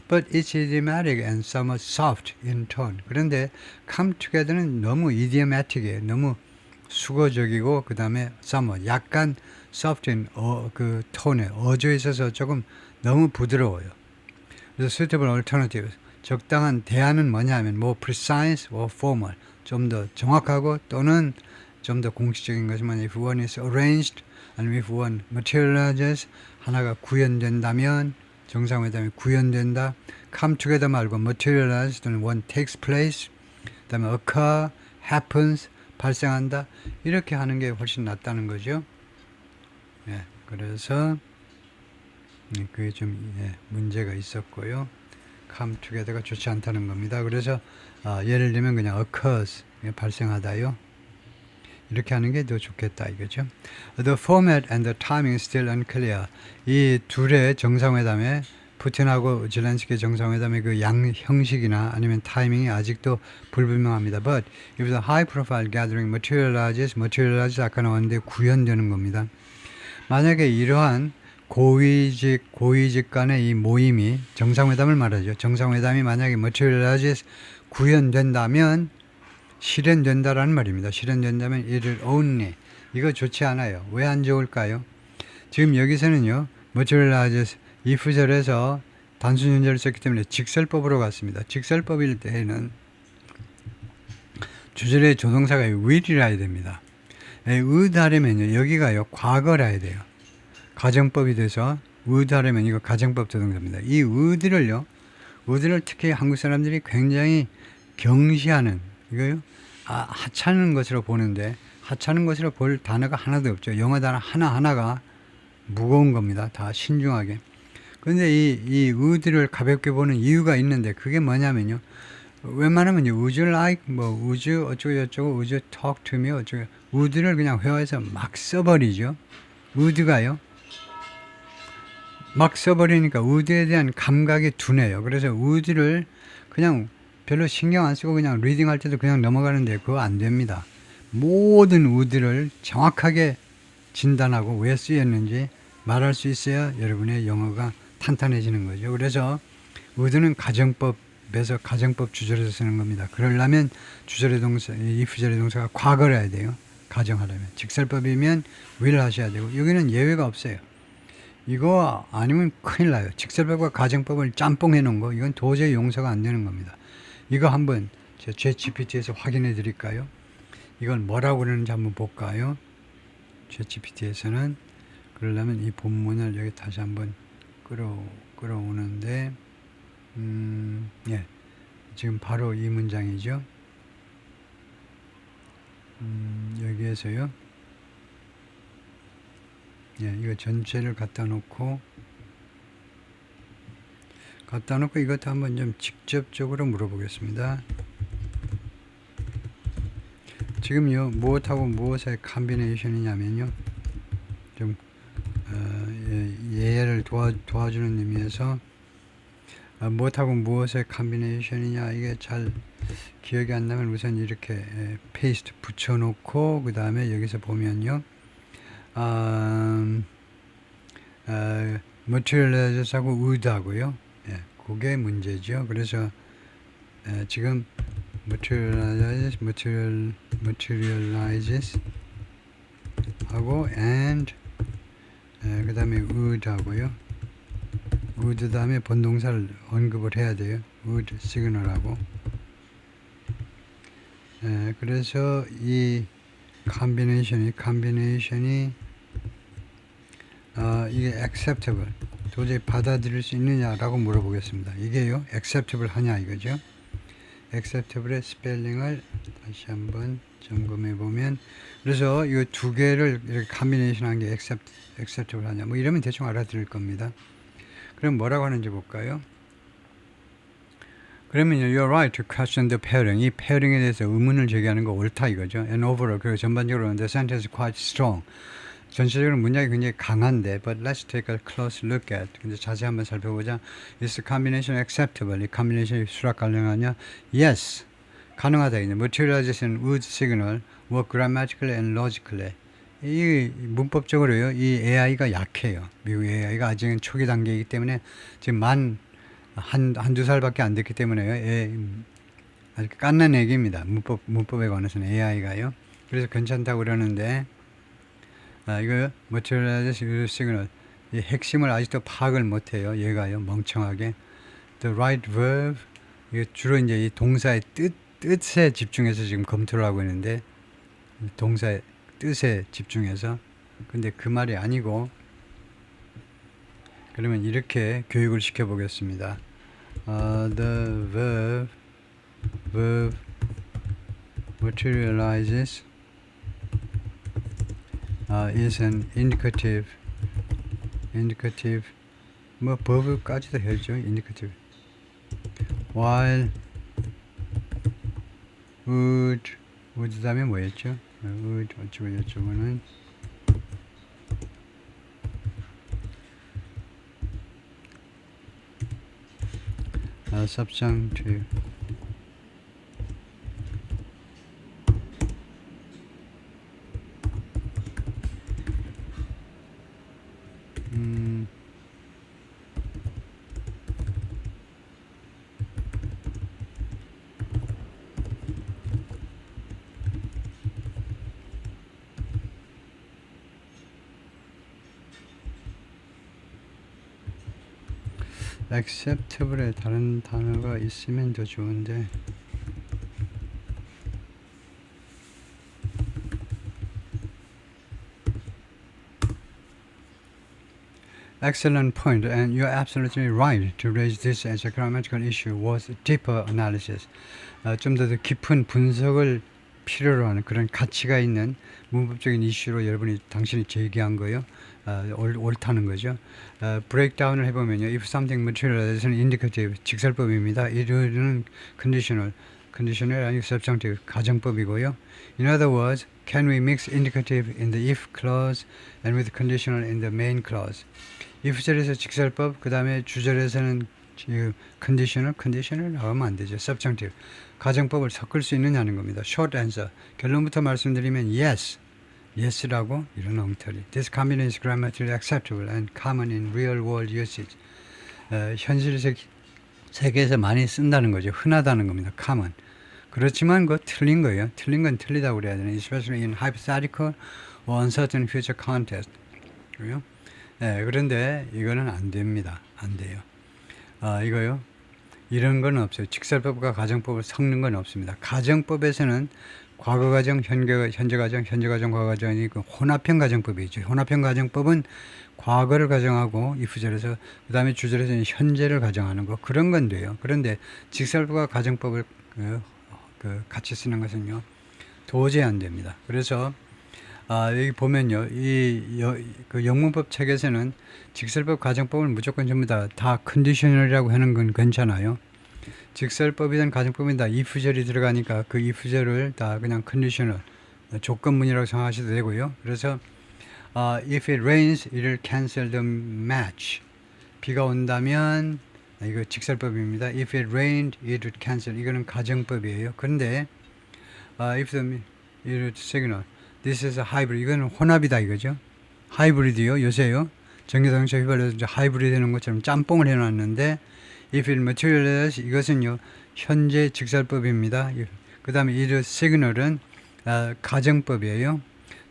but it's idiomatic and somewhat soft in tone 그런데 come together는 너무 idiomatic이에요 너무 수거적이고 그 다음에 somewhat 약간 soft in 그 톤에 어조에 있어서 조금 너무 부드러워요. 그래서 suitable alternatives 적당한 대안은 뭐냐 하면 more precise or formal 좀 더 정확하고 또는 좀 더 공식적인 것이면 if one is arranged 아니면 if one materializes 하나가 구현된다면 정상회담이 구현된다 come together 말고 materialize 또는 one takes place 그 다음에 occur, happens 발생한다 이렇게 하는 게 훨씬 낫다는 거죠. 예, 그래서 그게 좀 문제가 있었고요. come together가 좋지 않다는 겁니다. 그래서 예를 들면 그냥 occurs 발생하다요. 이렇게 하는 게 더 좋겠다 이거죠. The format and the timing is still unclear. 이 둘의 정상회담에 푸틴하고 젤렌스키 정상회담의 그 형식이나 아니면 타이밍이 아직도 불분명합니다. But if the high profile gathering materializes 아까 나왔는데 구현되는 겁니다. 만약에 이러한 고위직 간의 이 모임이 정상회담을 말하죠. 정상회담이 만약에 materializes 구현된다면 실현된다라는 말입니다. 실현된다면 it will only 이거 좋지 않아요. 왜 안 좋을까요? 지금 여기서는요. materializes 이 부절에서 단순현재를 썼기 때문에 직설법으로 갔습니다. 직설법일 때에는 주절의 조동사가 will이라 해야 됩니다. would 하려면요. 여기가요. 과거라 해야 돼요. 가정법이 돼서 would 하려면 이거 가정법 조동사입니다. 이 would를 특히 한국 사람들이 굉장히 경시하는 이거요. 하찮은 것으로 보는데 하찮은 것으로 볼 단어가 하나도 없죠. 영어 단어 하나하나가 무거운 겁니다. 다 신중하게. 그런데 이 would를 가볍게 보는 이유가 있는데 그게 뭐냐면요. 웬만하면 would you like would you 어쩌고 would you talk to me 어쩌고 would를 그냥 회화에서 막 써버리죠. would가요. 막 써버리니까 would에 대한 감각이 둔해요. 그래서 would를 그냥 별로 신경 안 쓰고 그냥 리딩할 때도 그냥 넘어가는데 그거 안 됩니다. 모든 would를 정확하게 진단하고 왜 쓰였는지 말할 수 있어야 여러분의 영어가 탄탄해지는 거죠. 그래서 would는 가정법에서 가정법 주절에서 쓰는 겁니다. 그러려면 주절의 동사, if 절의 동사가 과거를 해야 돼요. 가정하려면. 직설법이면 will 하셔야 되고 여기는 예외가 없어요. 이거 아니면 큰일 나요. 직설법과 가정법을 짬뽕해 놓은 거 이건 도저히 용서가 안 되는 겁니다. 이거 한번 제 GPT에서 확인해 드릴까요? 이걸 뭐라고 그러는지 한번 볼까요? 제 GPT에서는 그러려면 이 본문을 여기 다시 한번 끌어오는데 예, 지금 바로 이 문장이죠. 여기에서요. 예, 이거 전체를 갖다 놓고 이것도 한번 좀 직접적으로 물어보겠습니다. 지금요 무엇하고 무엇의 컨비네이션이냐면요 좀 예를 도와주는 의미에서 무엇하고 무엇의 컨비네이션이냐 이게 잘 기억이 안 나면 우선 이렇게 페이스트 붙여놓고 그 다음에 여기서 보면요 materializes하고 would하고요 예, 그게 문제죠. 그래서 지금 materializes 하고 and 그 다음에 would 하고요. would 다음에 본동사를 언급을 해야 돼요. would 시그널하고 그래서 이 컨비네이션이 이게 acceptable 도저히 받아들일 수 있느냐라고 물어보겠습니다. 이게요 acceptable 하냐 이거죠. acceptable의 스펠링을 다시 한번 점검해 보면, 그래서 이 두 개를 이렇게 combination 한 게 acceptable 하냐, 뭐 이러면 대충 알아들을 겁니다. 그럼 뭐라고 하는지 볼까요? 그러면요, you're right to question the pairing. 이 pairing에 대해서 의문을 제기하는 거 옳다 이거죠. And overall, 그리고 전반적으로 the sentence is quite strong. 전체적으로 문장이 굉장히 강한데, but let's take a close look at. 근데 자세히 한번 살펴보자. Is the combination acceptable? 이 combination이 수락 가능하냐? Yes. 가능하다. 이제 materialization would signal work grammatically and logically. 이 문법적으로요, 이 AI가 약해요. 미국 AI가 아직은 초기 단계이기 때문에 지금 한두 살밖에 안 됐기 때문에요. 아주 깐난 애기입니다. 문법에 관해서는 AI가요. 그래서 괜찮다고 그러는데, 이거 materialization signal, 이 핵심을 아직도 파악을 못해요. 얘가요, 멍청하게. The right verb, 이거 주로 이제 이 동사의 뜻에 집중해서 지금 검토를 하고 있는데, 동사의 뜻에 집중해서. 근데 그 말이 아니고, 그러면 이렇게 교육을 시켜보겠습니다. The verb materializes is an indicative, 뭐 verb까지도 해야죠. indicative. While would 다음에 뭐였죠? would 어쩌고저쩌고는 subjunctive. acceptable에 다른 단어가 있으면 더 좋은데, excellent point, and you're absolutely right to raise this as a grammatical issue worth deeper analysis. 좀 더 깊은 분석을 필요로 하는 그런 가치가 있는 문법적인 이슈로 당신이 제기한 거예요. 옳다는 거죠. 브레이크다운을 해보면요. If something materializes an indicative, 직설법입니다. 이르는 conditional 아니고 subjunctive, 가정법이고요. In other words, can we mix indicative in the if clause and with conditional in the main clause? if절에서 직설법, 그 다음에 주절에서는 conditional 나오면 안 되죠. subjunctive, 가정법을 섞을 수 있느냐는 겁니다. short answer, 결론부터 말씀드리면 yes라고 이런 엉터리. This combination is grammatically acceptable and common in real world usage. 현실 세계에서 많이 쓴다는 거죠. 흔하다는 겁니다. common. 그렇지만 그거 틀린 거예요. 틀린 건 틀리다고 그래야 되나. especially in hypothetical or uncertain future context. 그래요? 그런데 이거는 안 됩니다. 안 돼요. 이거요. 이런 건 없어요. 직설법과 가정법을 섞는 건 없습니다. 가정법에서는 과거 가정, 현재 가정, 과거 가정이 혼합형 가정법이죠. 혼합형 가정법은 과거를 가정하고 if절에서, 그 다음에 주절에서 현재를 가정하는 거, 그런 건 돼요. 그런데 직설법과 가정법을 같이 쓰는 것은요, 도저히 안 됩니다. 그래서 여기 보면요, 그 영문법 책에서는 직설법, 가정법을 무조건 전부 다 컨디셔널이라고 하는 건 괜찮아요. 직설법이든 가정법이든 다 if절이 들어가니까 그 if절을 다 그냥 컨디셔널, 조건문이라고 생각하셔도 되고요. 그래서 if it rains, it'll cancel the match. 비가 온다면, 이거 직설법입니다. If it rained, it would cancel. 이거는 가정법이에요. 그런데 if the it would signal. This is a hybrid. 이거는 혼합이다 이거죠. 하이브리드요. 요새요. 전기자동차 휘발유에서 하이브리드 되는 것처럼 짬뽕을 해놨는데, if it materializes, 이것은요, 현재 직설법입니다. 그 다음에 it signal은 가정법이에요.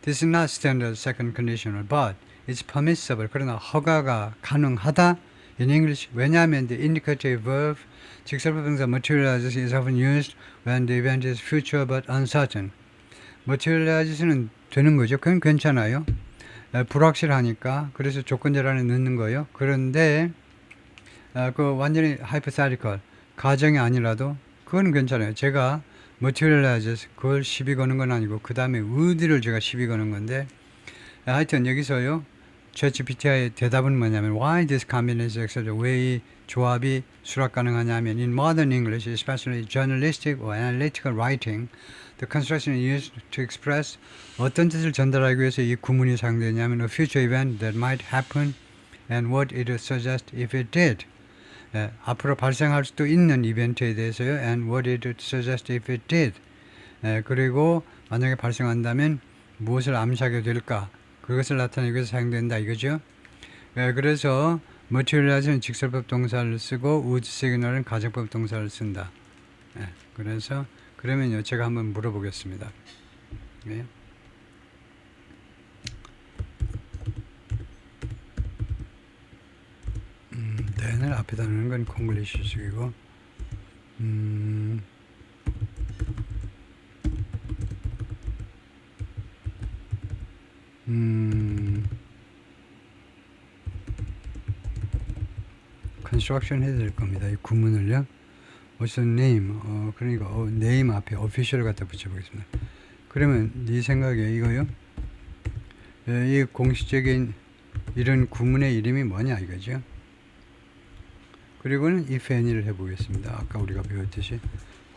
This is not standard second conditional, but it's permissible. 그러나 허가가 가능하다. In English, 왜냐하면 the indicative verb, 직설법 동사 materializes is often used when the event is future but uncertain. materializes는 되는 거죠. 그건 괜찮아요. 불확실하니까. 그래서 조건절 안에 넣는 거예요. 그런데 그 완전히 hypothetical, 가정이 아니라도 그건 괜찮아요. 제가 materialize 그걸 시비 거는 건 아니고 그 다음에 어디를 제가 시비 거는 건데 하여튼 여기서요. ChatGPT의 대답은 뭐냐면 Why this combination etc. 왜 이 조합이 수락 가능하냐면 In modern English, especially journalistic or analytical writing, the construction is used to express 어떤 뜻을 전달하기 위해서 이 구문이 사용되냐면 A future event that might happen and what it would suggest if it did. 앞으로 발생할 수도 있는 이벤트에 대해서요. And what it would suggest if it did. 그리고 만약에 발생한다면 무엇을 암시하게 될까. 그것을 나타내기 위해서 사용된다 이거죠. 그래서 materialize는 직설법 동사를 쓰고 would signal은 가정법 동사를 쓴다. 그래서 그러면요 제가 한번 물어보겠습니다. then을 앞에다 넣는 건 콩글리시식이고 construction 해야 될 겁니다. 이 구문을요. what's the name? 그러니까 name 앞에 official 갖다 붙여보겠습니다. 그러면 네 생각에 이거요. 이 공식적인 이런 구문의 이름이 뭐냐 이거죠. 그리고는 if any를 해보겠습니다. 아까 우리가 배웠듯이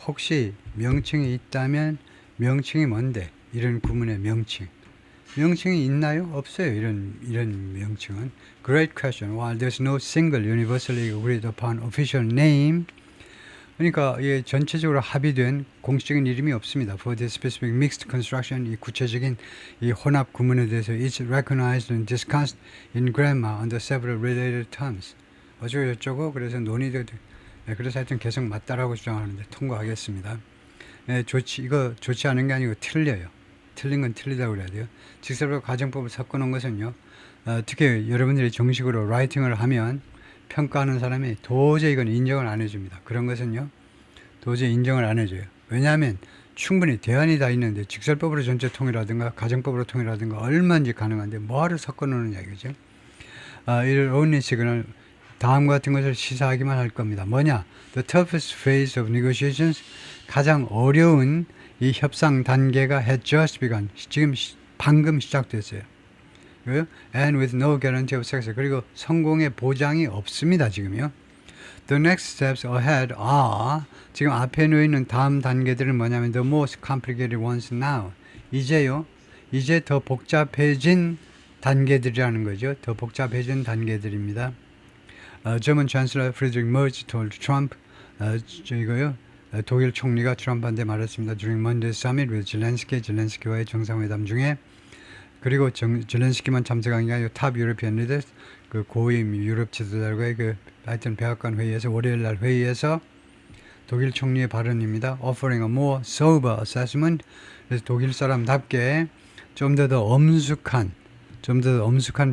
혹시 명칭이 있다면 명칭이 뭔데? 이런 구문의 명칭. 명칭이 있나요? 없어요. 이런 명칭은. Great question. While there's no single universally agreed upon official name, 그러니까 예, 전체적으로 합의된 공식적인 이름이 없습니다. For the specific mixed construction, 이 구체적인 이 혼합 구문에 대해서 it's recognized and discussed in grammar under several related terms. 어쩌고 저쩌고 그래서 논의되고 그래서 하여튼 계속 맞다라고 주장하는데 통과하겠습니다. 이거 좋지 않은 게 아니고 틀려요. 틀린 건 틀리다고 그래야 돼요. 직설법 가정법을 섞어놓은 것은요. 특히 여러분들이 정식으로 라이팅을 하면 평가하는 사람이 도저히 이건 인정을 안 해줍니다. 그런 것은요. 도저히 인정을 안 해줘요. 왜냐하면 충분히 대안이 다 있는데 직설법으로 전체 통일하든가 가정법으로 통일하든가 얼마든지 가능한데 뭐하러 섞어놓느냐 이거죠. 이를 only signal 다음과 같은 것을 시사하기만 할 겁니다. 뭐냐? The toughest phase of negotiations 가장 어려운 이 협상 단계가 had just begun. 지금 방금 시작됐어요. And with no guarantee of success. 그리고 성공의 보장이 없습니다. 지금요. The next steps ahead are 지금 앞에 놓여있는 다음 단계들은 뭐냐면 the most complicated ones now. 이제 더 복잡해진 단계들이라는 거죠. 더 복잡해진 단계들입니다. German Chancellor Friedrich Merz told Trump 이거요. 독일 총리가 트럼프한테 말했습니다. During Monday summit with Zelensky, 젤렌스키와의 정상회담 중에 그리고 젤렌스키만 참석한 게 아니고 탑 유로피언 리더스 그 고임 유럽 지도자들과의 그 하여튼 백악관 회의에서 월요일 날 회의에서 독일 총리의 발언입니다. Offering a more sober assessment. 그래서 독일 사람답게 좀 더 엄숙한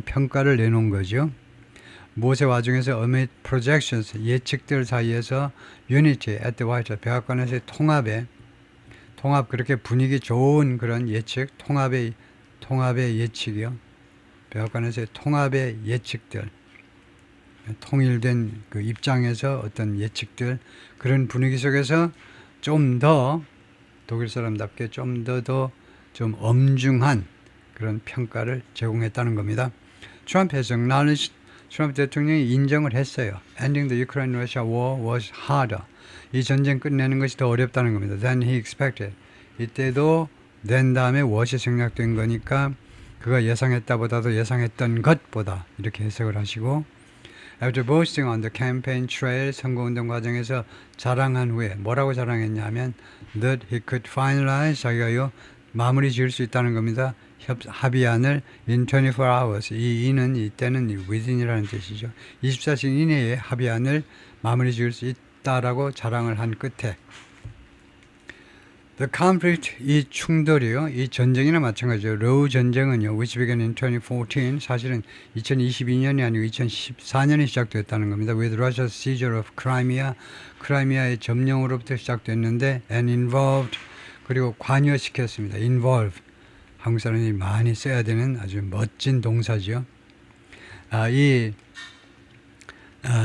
평가를 내놓은 거죠. 무엇의 와중에서 amid projections 예측들 사이에서 unity at the White House 백악관에서의 통합 그렇게 분위기 좋은 그런 예측 통합의 예측이요. 백악관에서의 통합의 예측들 통일된 그 입장에서 어떤 예측들 그런 분위기 속에서 좀 더 독일 사람답게 좀 엄중한 그런 평가를 제공했다는 겁니다. 트럼프 has acknowledged 트럼프 대통령이 인정을 했어요. Ending the Ukraine-Russia war was harder. 이 전쟁 끝내는 것이 더 어렵다는 겁니다. Than he expected. 이때도 된 다음에 what이 생략된 거니까 그가 예상했다보다도 예상했던 것보다 이렇게 해석을 하시고 After boasting on the campaign trail 선거운동 과정에서 자랑한 후에 뭐라고 자랑했냐면 that he could finalize 자기가요 마무리 지을 수 있다는 겁니다. 합의안을 in 24 hours. 이때는 within이라는 뜻이죠. 24시간 이내에 합의안을 마무리 지을 수 있다라고 자랑을 한 끝에 The conflict, 이 충돌이요. 이 전쟁이나 마찬가지죠. 러우 전쟁은요. which began in 2014. 사실은 2022년이 아니고 2014년에 시작됐다는 겁니다. With Russia's seizure of Crimea. 크라이미아의 점령으로부터 시작됐는데 and involved. 그리고 관여시켰습니다. involve. 한국 사람들이 많이 써야 되는 아주 멋진 동사죠.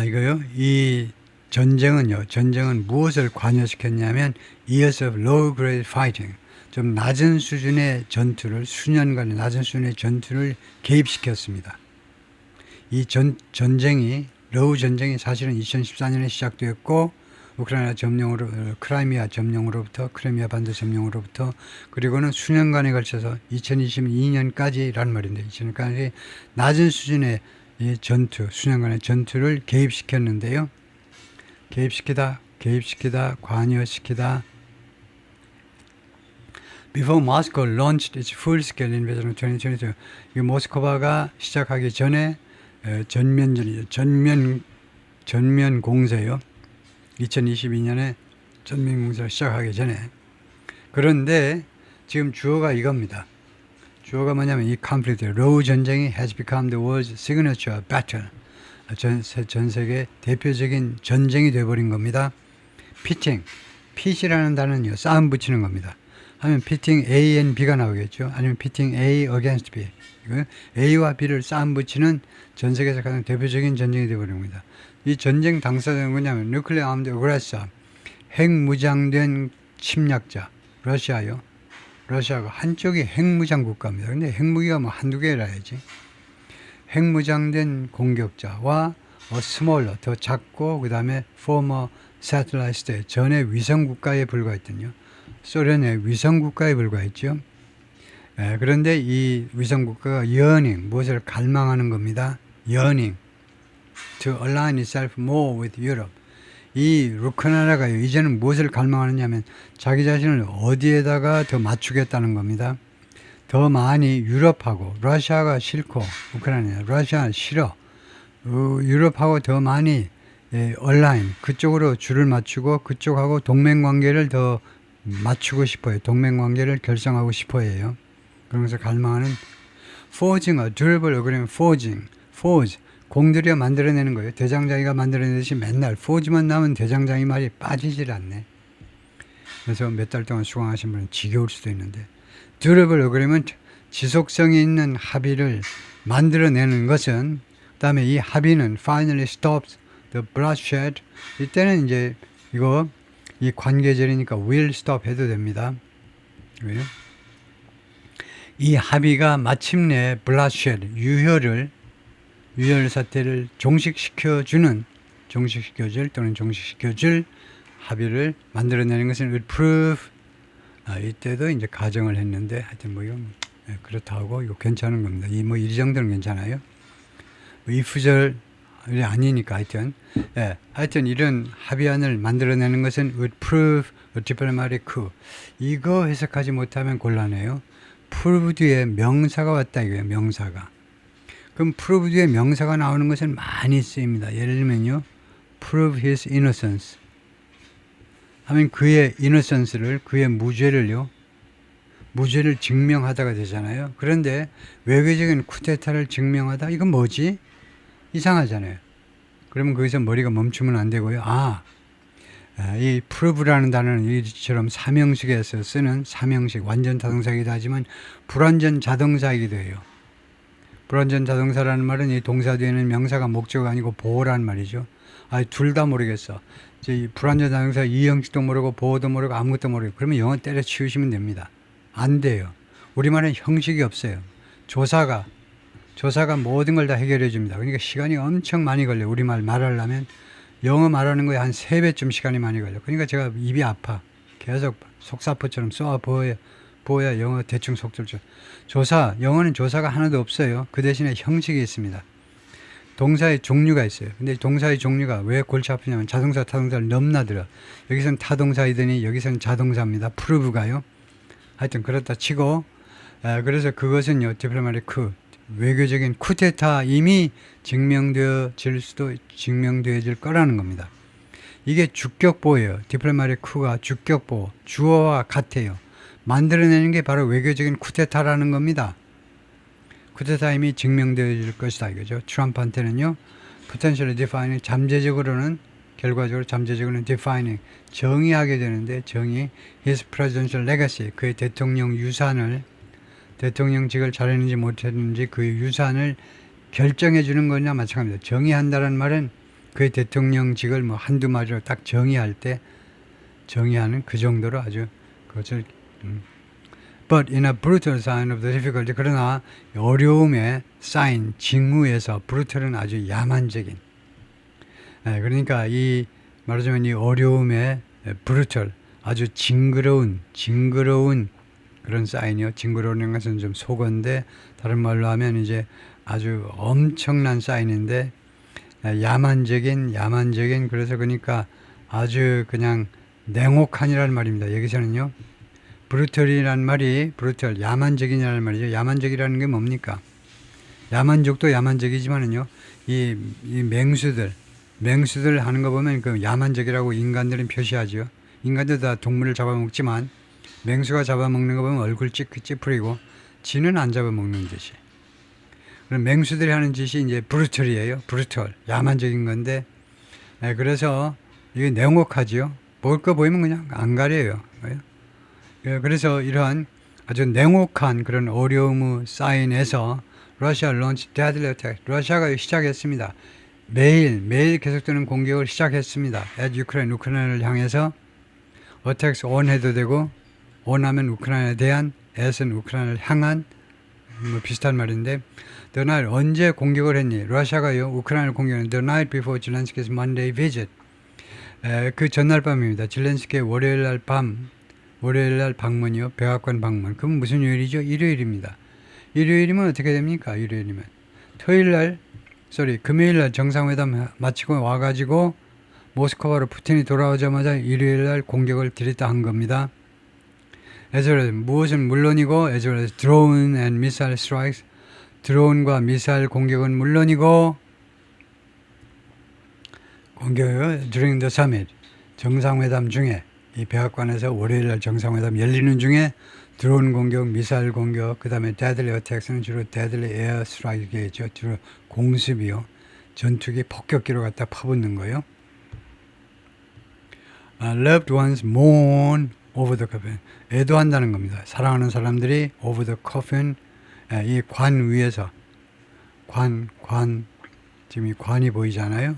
이거요. 이 전쟁은 무엇을 관여시켰냐면 years of low grade fighting, 좀 낮은 수준의 전투를, 수년간의 낮은 수준의 전투를 개입시켰습니다. 이 전쟁이 러우 전쟁이 사실은 2014년에 시작되었고 우크라이나 점령으로 크라이미아 반도 점령으로부터 그리고는 수년간에 걸쳐서 2022년까지라는 말인데 2000년까지 낮은 수준의 이 전투, 수년간의 전투를 개입시켰는데요. 개입시키다, 관여시키다. Before Moscow launched its full-scale invasion of 2022, 이 모스크바가 시작하기 전에 전면 공세요. 2022년에 전면 공세를 시작하기 전에. 그런데 지금 주어가 이겁니다. 주어가 뭐냐면 이 conflict, 러우 전쟁이 has become the world's signature battle. 전 세계 대표적인 전쟁이 되어버린 겁니다. pitting, pit이라는 단어는요, 싸움 붙이는 겁니다. 하면 pitting A and B가 나오겠죠. 아니면 pitting A against B. A와 B를 싸움 붙이는 전 세계에서 가장 대표적인 전쟁이 되어버린 겁니다. 이 전쟁 당사자는 뭐냐면 nuclear armed aggressor, 핵무장된 침략자, 러시아요. 러시아가 한쪽이 핵무장 국가입니다. 근데 핵무기가 뭐 한두 개라 해야지. 핵무장된 공격자와 smaller, 더 작고 그 다음에 former satellite state, 전에 위성 국가에 불과했더니요. 소련의 위성 국가에 불과했죠. 그런데 이 위성 국가가 무엇을 갈망하는 겁니다. to align itself more with Europe. 이 우크라이나가요, 이제는 무엇을 갈망하느냐면 자기 자신을 어디에다가 더 맞추겠다는 겁니다. 더 많이 유럽하고, 러시아가 싫고, 우크라이나, 러시아 싫어. 유럽하고 더 많이 얼라인, 그쪽으로 줄을 맞추고 그쪽하고 동맹관계를 더 맞추고 싶어요. 동맹관계를 결성하고 싶어 해요. 그러면서 갈망하는 forging a durable agreement, forge, 공들여 만들어내는 거예요. 대장장이가 만들어내듯이 맨날 forge만 나면 대장장이 말이 빠지질 않네. 그래서 몇 달 동안 수강하신 분은 지겨울 수도 있는데 durable agreement, 지속성이 있는 합의를 만들어내는 것은 그 다음에 이 합의는 finally stops the bloodshed. 이때는 이제 이 관계절이니까 will stop 해도 됩니다. 왜요? 이 합의가 마침내 bloodshed, 유혈 사태를 종식시켜줄 합의를 만들어내는 것은 would prove. 이때도 이제 가정을 했는데 하여튼 이건 그렇다고 이거 괜찮은 겁니다. 이 정도는 괜찮아요. if절이 아니니까 하여튼 이런 합의안을 만들어내는 것은 would prove a diplomatic coup. 이거 해석하지 못하면 곤란해요. prove 뒤에 명사가 왔다 이거예요. 명사가. 그럼 prove 뒤에 명사가 나오는 것은 많이 쓰입니다. 예를 들면요, prove his innocence 하면 그의 innocence를, 그의 무죄를 증명하다가 되잖아요. 그런데 외교적인 쿠데타를 증명하다, 이건 뭐지? 이상하잖아요. 그러면 거기서 머리가 멈추면 안 되고요. 이 prove라는 단어는 이처럼 사명식에서 쓰는 사명식, 완전 타동사이기도 하지만 불완전 자동사이기도 해요. 불완전 자동사라는 말은 이 동사 뒤에는 명사가 목적어가 아니고 보어라는 말이죠. 둘 다 모르겠어. 이 불완전 자동사 이형식도 모르고 보어도 모르고 아무것도 모르고 그러면 영어 때려치우시면 됩니다. 안 돼요. 우리말은 형식이 없어요. 조사가 모든 걸 다 해결해 줍니다. 그러니까 시간이 엄청 많이 걸려요. 우리말 말하려면 영어 말하는 거에 한 3배쯤 시간이 많이 걸려요. 그러니까 제가 입이 아파. 계속 속사포처럼 쏘아 보여야 영어 대충 속들 줄. 영어는 조사가 하나도 없어요. 그 대신에 형식이 있습니다. 동사의 종류가 있어요. 근데 동사의 종류가 왜 골치 아프냐면 자동사, 타동사를 넘나들어. 여기서는 타동사이더니 여기서는 자동사입니다. 프로브가요. 하여튼 그렇다 치고, 그래서 그것은요, 디플로마틱 외교적인 쿠데타 이미 증명되어질 거라는 겁니다. 이게 주격보예요. 디플로마틱 쿠가 주격보, 주어와 같아요. 만들어내는 게 바로 외교적인 쿠데타라는 겁니다. 쿠데타 이미 증명되어질 것이다 이거죠. 트럼프한테는요, potentially defining, 결과적으로 잠재적으로는 defining, 정의하게 되는데, his presidential legacy, 그의 대통령직을 잘했는지 못했는지 그의 유산을 결정해 주는 거냐 마찬가지입니다. 정의한다는 말은 그의 대통령직을 뭐 한두 마디로 딱 정의하는 그 정도로 아주 그것을 But in a brutal sign of the difficulty, 그러나 어려움의 사인, 징후에서 brutal은 아주 야만적인, 그러니까 이 말하자면 이 어려움의 brutal, 아주 징그러운 그런 사인이요. 징그러운 것은 좀 속어인데 다른 말로 하면 이제 아주 엄청난 사인인데 야만적인 그래서 그러니까 아주 그냥 냉혹한이라는 말입니다. 여기서는요. 브루털이라는 말이 브루털 야만적이냐는 말이죠. 야만적이라는 게 뭡니까? 야만적도 야만적이지만은요. 이 맹수들 하는 거 보면 그 야만적이라고 인간들은 표시하죠. 인간들 다 동물을 잡아먹지만 맹수가 잡아먹는 거 보면 얼굴 찌푸리고 지는 안 잡아먹는 듯이. 그럼 맹수들이 하는 짓이 이제 브루털이에요. 브루털 야만적인 건데 그래서 이게 냉혹하지요. 먹을 거 보이면 그냥 안 가려요. 그래서 이러한 아주 냉혹한 그런 어려움의 사인에서 러시아 런치 데들리 어택 러시아가 시작했습니다. 매일 계속되는 공격을 시작했습니다. 우크라이나를 향해서 어택스 on 해도 되고 on 하면 우크라이나에 대한 as는 우크라이나를 향한 뭐 비슷한 말인데 the night 언제 공격을 했니? 러시아가요 우크라이나를 공격한 the night before Zelensky's Monday visit 그 전날 밤입니다. zelensky의 월요일 날 방문이요. 백악관 방문. 그럼 무슨 요일이죠? 일요일입니다. 일요일이면 어떻게 됩니까? 일요일이면 금요일 날 정상회담 마치고 와가지고 모스크바로 푸틴이 돌아오자마자 일요일 날 공격을 들였다 한 겁니다. 무엇은 물론이고 as well as drone and missile strikes 드론과 미사일 공격은 물론이고 공격을 during the summit 정상회담 중에 이 백악관에서 월요일날 정상회담 열리는 중에 드론 공격, 미사일 공격, 그 다음에 deadly attacks는 주로 deadly air strike이죠. 주로 공습이요. 전투기 폭격기로 갖다 파붙는 거예요. Loved ones mourn over the coffin. 애도한다는 겁니다. 사랑하는 사람들이 over the coffin, 이 관 위에서 지금 이 관이 보이잖아요.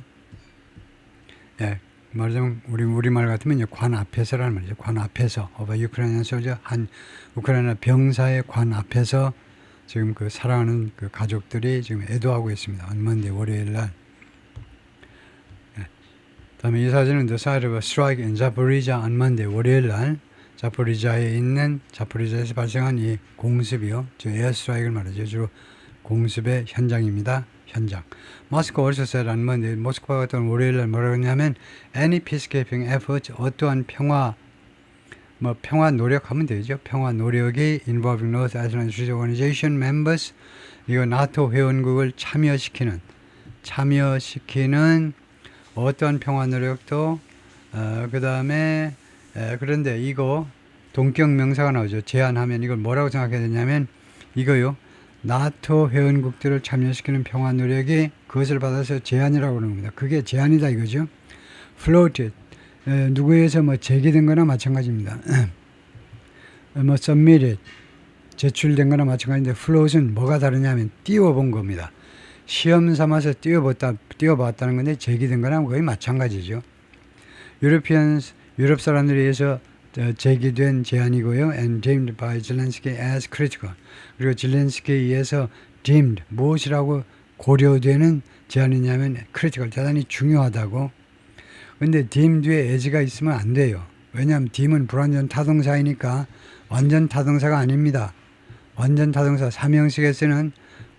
말하자면 우리말 같으면 관 앞에서라는 말이죠. 관 앞에서 우크라이나 소저 한 우크라이나 병사의 관 앞에서 지금 그 사랑하는 그 가족들이 지금 애도하고 있습니다. 언먼데 월요일 날. 다음에 이 사진은 the site of a strike in Zaporizhia on Monday 월요일 날 자포리자에서 발생한 이 공습이요. 저 에어스트라이크를 말하죠. 주로 공습의 현장입니다. 현장. 모스크바 also said on Monday, 모스크바 같은 월요일 날 뭐라고 했냐면 any peacekeeping efforts 어떠한 평화 노력하면 되죠. 평화 노력이 involving North Atlantic Treaty Organization members 이거 나토 회원국을 참여시키는 어떠한 평화 노력도 그 다음에 그런데 이거 동격 명사가 나오죠. 제안하면 이걸 뭐라고 생각해야 되냐면 이거요. 나토 회원국들을 참여시키는 평화 노력이 그것을 받아서 제안이라고 그러는 겁니다. 그게 제안이다 이거죠. floated 누구에서 제기된 거나 마찬가지입니다. submitted 제출된 거나 마찬가지인데 float은 뭐가 다르냐면 띄워본 겁니다. 시험 삼아서 띄워봤다는 건데 제기된 거랑 거의 마찬가지죠. 유럽 사람들에 의해서 제기된 제안이고요. and deemed by Zelensky as critical. 그리고 젤렌스키에 의해서 deemed 무엇이라고 고려되는 제안이냐면 critical 대단히 중요하다고. 근데 deemed 뒤에 as가 있으면 안 돼요. 왜냐하면 deem은 불완전 타동사이니까 완전 타동사가 아닙니다. 완전 타동사 삼형식에 쓰는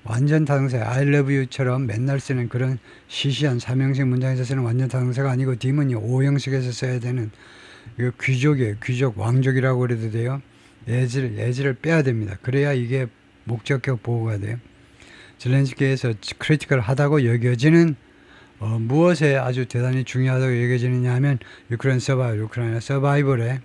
완전 타동사 I love you처럼 맨날 쓰는 그런 시시한 삼형식 문장에서 쓰는 완전 타동사가 아니고 deem은 오형식에서 써야 되는 이거 귀족이에요. 귀족, 왕족이라고 그래도 돼요. as를 빼야 됩니다. 그래야 이게 목적격 보호가 돼요. 젤렌스키에서 크리티컬 하다고 여겨지는 무엇에 아주 대단히 중요하다고 여겨지느냐 하면 우크라이나 서바이벌에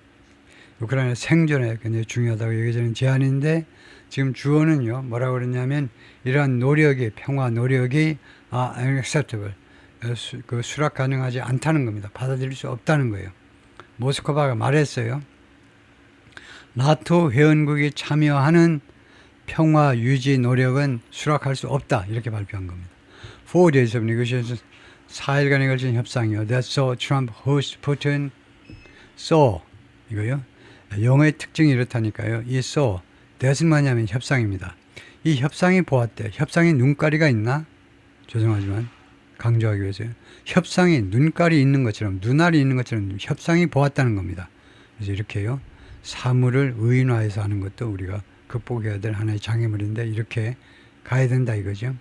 우크라이나 생존에 굉장히 중요하다고 여겨지는 제안인데 지금 주어는요. 뭐라고 그러냐면 이러한 노력이 평화 노력이 unacceptable 그 수락 가능하지 않다는 겁니다. 받아들일 수 없다는 거예요. 모스크바가 말했어요. 나토 회원국이 참여하는 평화 유지 노력은 수락할 수 없다. 이렇게 발표한 겁니다. 4 days of negotiations 4일간에 걸친 협상이요. That saw Trump host Putin. saw 이거요. 영어의 특징이 이렇다니까요. 이 saw, that은 뭐냐면 협상입니다. 이 협상이 보았대. 협상에 눈가리가 있나? 죄송하지만 강조하기 위해서요. 협상에 눈깔이 있는 것처럼, 눈알이 있는 것처럼 협상이 보았다는 겁니다. 그래서 이렇게요. 사물을 의인화해서 하는 것도 우리가 극복해야 될 하나의 장애물인데 이렇게 가야 된다 이거죠.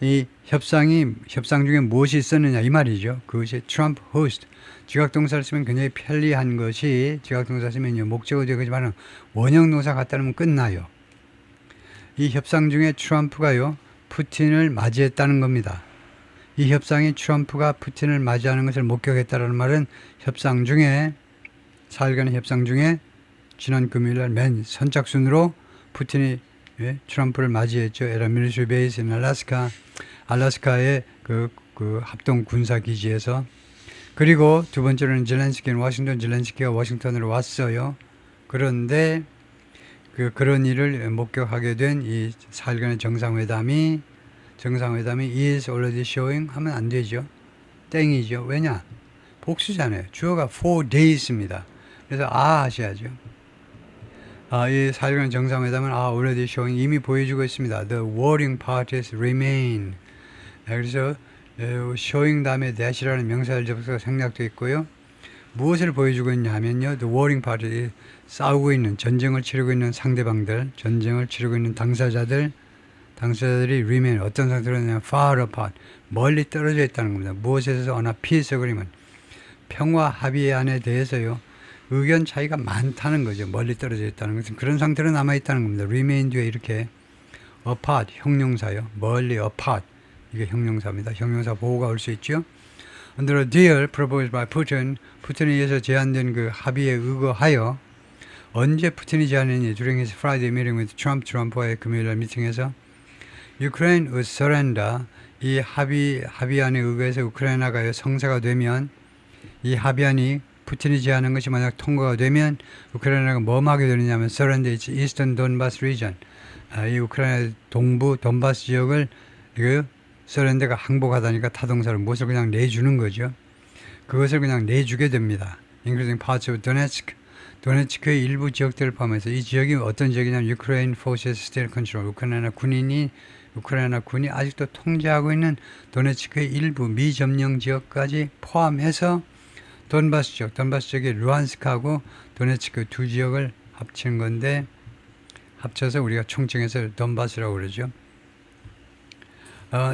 이 협상 중에 무엇이 있었느냐 이 말이죠. 그것이 트럼프 호스트. 지각동사를 쓰면 굉장히 편리한 것이 지각동사 쓰면 목적어 되지만 원형동사 갖다 놓으면 끝나요. 이 협상 중에 트럼프가요. 푸틴을 맞이했다는 겁니다. 이 협상이 트럼프가 푸틴을 맞이하는 것을 목격했다는 말은 협상 중에 4일간의 협상 중에 지난 금요일날 맨 선착순으로 푸틴이 트럼프를 맞이했죠. 에라 밀리터리 베이스 인 알래스카의 그 합동 군사 기지에서. 그리고 두 번째로는 젤렌스키가 워싱턴으로 왔어요. 그런데 그런 일을 목격하게 된 이 4일간의 정상회담이 is already showing 하면 안 되죠. 땡이죠. 왜냐? 복수잖아요. 주어가 4days입니다. 그래서 하셔야죠. 이 4일간 정상회담은 already showing 이미 보여주고 있습니다. The warring parties remain. 그래서 showing 다음에 that이라는 명사절 접속사 생략되어 있고요. 무엇을 보여주고 있냐 하면요. The warring parties 싸우고 있는 전쟁을 치르고 있는 상대방들, 전쟁을 치르고 있는 당사자들이 remain 어떤 상태로냐 far apart 멀리 떨어져 있다는 겁니다. 무엇에서 어나 peace agreement 평화 합의안에 대해서요. 의견 차이가 많다는 거죠. 멀리 떨어져 있다는 것은 그런 상태로 남아있다는 겁니다. remain 뒤에 이렇게 apart, 형용사요. 멀리 apart, 이게 형용사입니다. 형용사 보호가 올 수 있죠. Under a deal proposed by Putin, 푸틴에 의해서 제안된 그 합의에 의거하여 언제 푸틴이 제안했니? During his Friday meeting with Trump, 트럼프와의 금요일날 미팅에서 Ukraine would surrender, 이 합의안에 의거해서 우크라이나가 성사가 되면 이 합의안이 푸틴이 제안한 것이 만약 통과가 되면 우크라이나가 뭐 하게 되느냐면 surrender its eastern Donbas region. 이 우크라이나 동부 돈바스 지역을 surrender가 항복하다니까 타동사로 무엇을 그냥 내주는 거죠. 그것을 그냥 내주게 됩니다. including parts of Donetsk. 도네츠크의 일부 지역들을 포함해서 이 지역이 어떤 지역이냐면 Ukraine forces still control. 우크라이나 군이 아직도 통제하고 있는 도네츠크의 일부 미점령 지역까지 포함해서 돈바스 지역이 루안스크하고 도네츠크 두 지역을 합친 건데 합쳐서 우리가 총칭해서 돈바스라고 그러죠.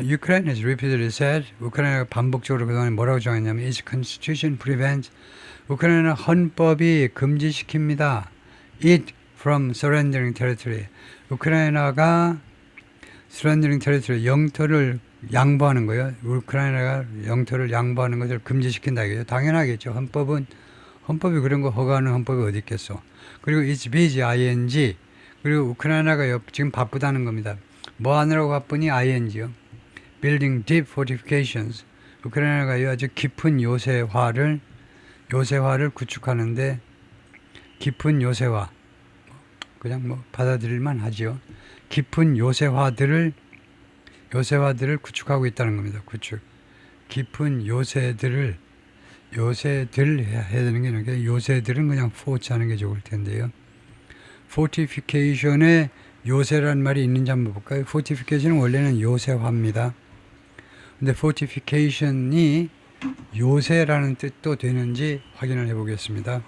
Ukraine has repeatedly said, 우크라이나가 반복적으로 그동안 뭐라고 정했냐면 its constitution prevents, 우크라이나 헌법이 금지시킵니다. it from surrendering territory. 우크라이나가 surrendering territory, 영토를 양보하는 거예요. 우크라이나가 영토를 양보하는 것을 금지시킨다 이거죠. 당연하겠죠. 헌법이 그런 거 허가하는 헌법이 어디 있겠어. 그리고 it's busy, ing. 그리고 우크라이나가 지금 바쁘다는 겁니다. 뭐 하느라고 바쁘니? ing요. Building deep fortifications. 우크라이나가 아주 깊은 요새화를 구축하는데 깊은 요새화. 그냥 받아들일만 하죠. 깊은 요새화들을 구축하고 있다는 겁니다. 구축. 깊은 요새들 해야 되는 게 아니라 요새들은 그냥 forts 하는 게 좋을 텐데요. fortification에 요새란 말이 있는지 한번 볼까요? fortification은 원래는 요새화입니다. 근데 fortification이 요새라는 뜻도 되는지 확인을 해 보겠습니다.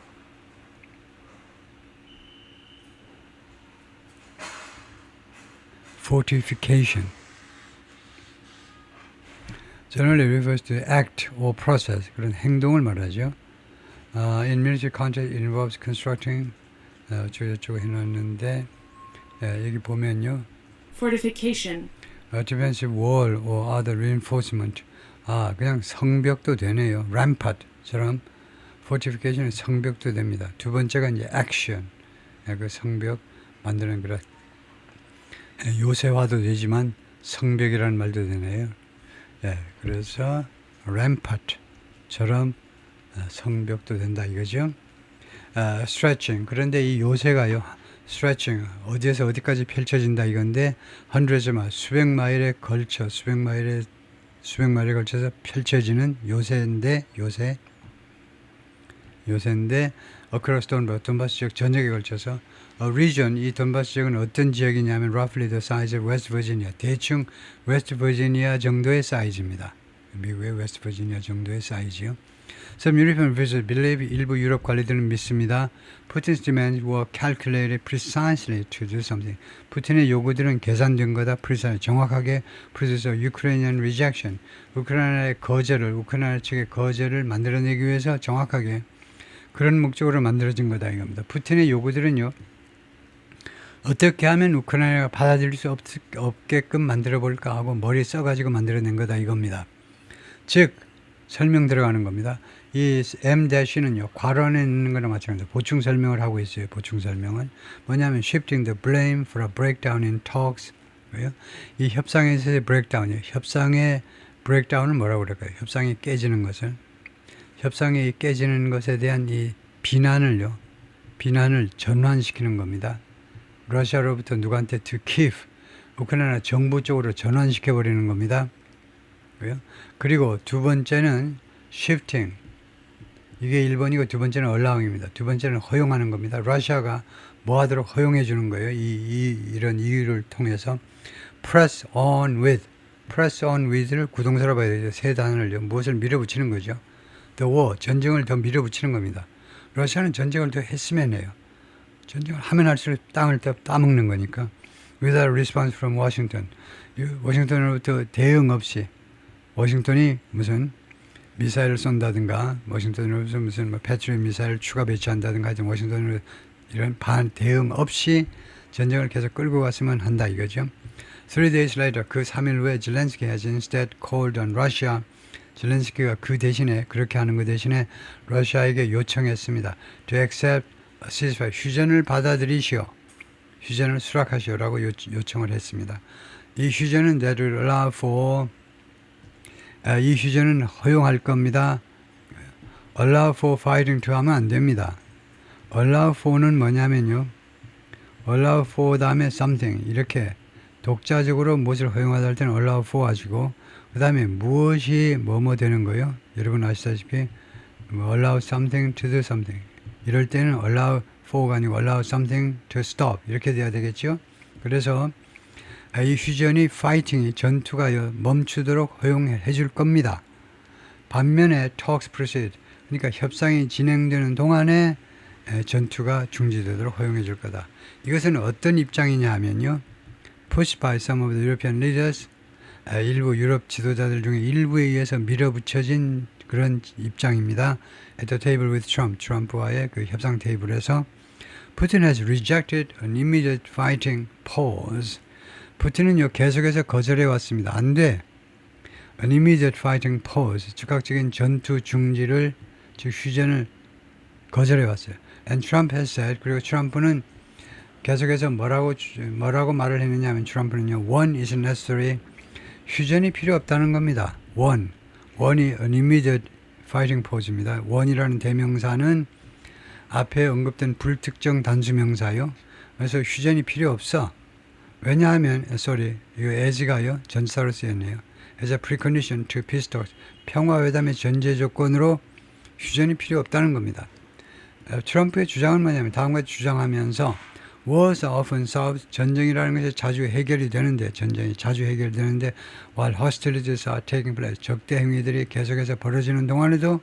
fortification. Generally refers to act or process, 그런 행동을 말하죠. In military context, it involves constructing, 저쪽에 해놨는데, 여기 보면요. Fortification. Defensive wall or other reinforcement. 그냥 성벽도 되네요. rampart처럼 fortification은 성벽도 됩니다. 두 번째가 이제 action. 그 성벽 만드는 그런 요새화도 되지만 성벽이라는 말도 되네요. 그래서 rampart처럼 성벽도 된다 이거죠. stretching. 그런데 이 요새가요. stretching 어디에서 어디까지 펼쳐진다 이건데 hundreds of miles 수백 마일에 걸쳐 수백 수백 마리에 걸쳐서 펼쳐지는 요새인데 across 돈바스 지역 전역에 걸쳐서 a region, 이 돈바스 지역은 어떤 지역이냐면 roughly the size of West Virginia, 대충 웨스트 버지니아 정도의 사이즈입니다. 미국의 웨스트 버지니아 정도의 사이즈요. Some European officials believe, 일부 유럽 관리들은 믿습니다. Putin's demands were calculated precisely to do something. 푸틴의 요구들은 계산된 거다. precisely, 정확하게 produce Ukrainian rejection. 우크라이나 측의 거절을 만들어내기 위해서 정확하게 그런 목적으로 만들어진 거다 이겁니다. 푸틴의 요구들은요. 어떻게 하면 우크라이나가 받아들일 수 없게끔 만들어볼까 하고 머리 써가지고 만들어낸 거다 이겁니다. 즉 설명 들어가는 겁니다. 이 M-는요. 괄호안에 있는 거랑 마찬가지입니다. 보충 설명을 하고 있어요. 보충 설명은 뭐냐면 shifting the blame for a breakdown in talks. 이 협상에서의 breakdown이요. 협상의 breakdown은 뭐라고 그럴까요? 협상이 깨지는 것을. 협상이 깨지는 것에 대한 이 비난을 전환시키는 겁니다. 러시아로부터 누구한테 to Kiev, 우크라이나 정부 쪽으로 전환시켜버리는 겁니다. 그리고 두 번째는 shifting, 이게 1번이고 두 번째는 allowing입니다. 두 번째는 허용하는 겁니다. 러시아가 뭐 하도록 허용해 주는 거예요. 이런 이유를 통해서 press on with를 구동사로 봐야 되죠. 세 단어를요. 무엇을 밀어붙이는 거죠. The war, 전쟁을 더 밀어붙이는 겁니다. 러시아는 전쟁을 더 했으면 해요. 전쟁을 하면 할수록 땅을 더 따먹는 거니까. Without response from Washington, 워싱턴으로부터 대응 없이, 워싱턴이 무슨 미사일을 쏜다든가, 워싱턴으로부터 무슨 패트리엇 미사일을 추가 배치한다든가, 하여튼 워싱턴으로 이런 대응 없이 전쟁을 계속 끌고 갔으면 한다 이거죠. 3 days later, 그 3일 후에 Zelensky has instead called on Russia. 젤렌스키가 그 대신에, 그렇게 하는 그 대신에 러시아에게 요청했습니다. To accept a ceasefire, 휴전을 받아들이시오. 휴전을 수락하시오라고 요청을 했습니다. 이 휴전은 that will allow for, 이 휴전은 허용할 겁니다. allow for fighting to 하면 안 됩니다. allow for는 뭐냐면요. allow for 다음에 something, 이렇게 독자적으로 무엇을 허용하다 할 때는 allow for 하시고, 그 다음에 무엇이 뭐뭐 되는 거예요? 여러분 아시다시피 allow something to do something, 이럴 때는 allow for가 아니고 allow something to stop, 이렇게 돼야 되겠죠. 그래서 이 휴전이 fighting이 전투가 멈추도록 허용해 줄 겁니다. 반면에 talks proceed, 그러니까 협상이 진행되는 동안에 전투가 중지되도록 허용해 줄 거다. 이것은 어떤 입장이냐 하면요. pushed by some of the European leaders, 일부 유럽 지도자들 중에 일부에 의해서 밀어붙여진 그런 입장입니다. At the table with Trump, 트럼프와의 그 협상 테이블에서 Putin has rejected an immediate fighting pause. 푸틴은요 계속해서 거절해 왔습니다. 안 돼. An immediate fighting pause, 즉각적인 전투 중지를, 즉 휴전을 거절해 왔어요. And Trump has said, 그리고 트럼프는 계속해서 뭐라고 말을 했느냐면 트럼프는요, one is necessary. 휴전이 필요 없다는 겁니다. one이 an immediate fighting pause입니다. one이라는 대명사는 앞에 언급된 불특정 단수명사요. 그래서 휴전이 필요 없어. 왜냐하면 이거 as가요 전치사로 쓰였네요. as a precondition to peace talks, 평화회담의 전제 조건으로 휴전이 필요 없다는 겁니다. 트럼프의 주장은 뭐냐면 다음과 같이 주장하면서 wars are often solved, 전쟁이라는 것이 자주 해결이 되는데, 전쟁이 자주 해결되는데 while hostilities are taking place, 적대 행위들이 계속해서 벌어지는 동안에도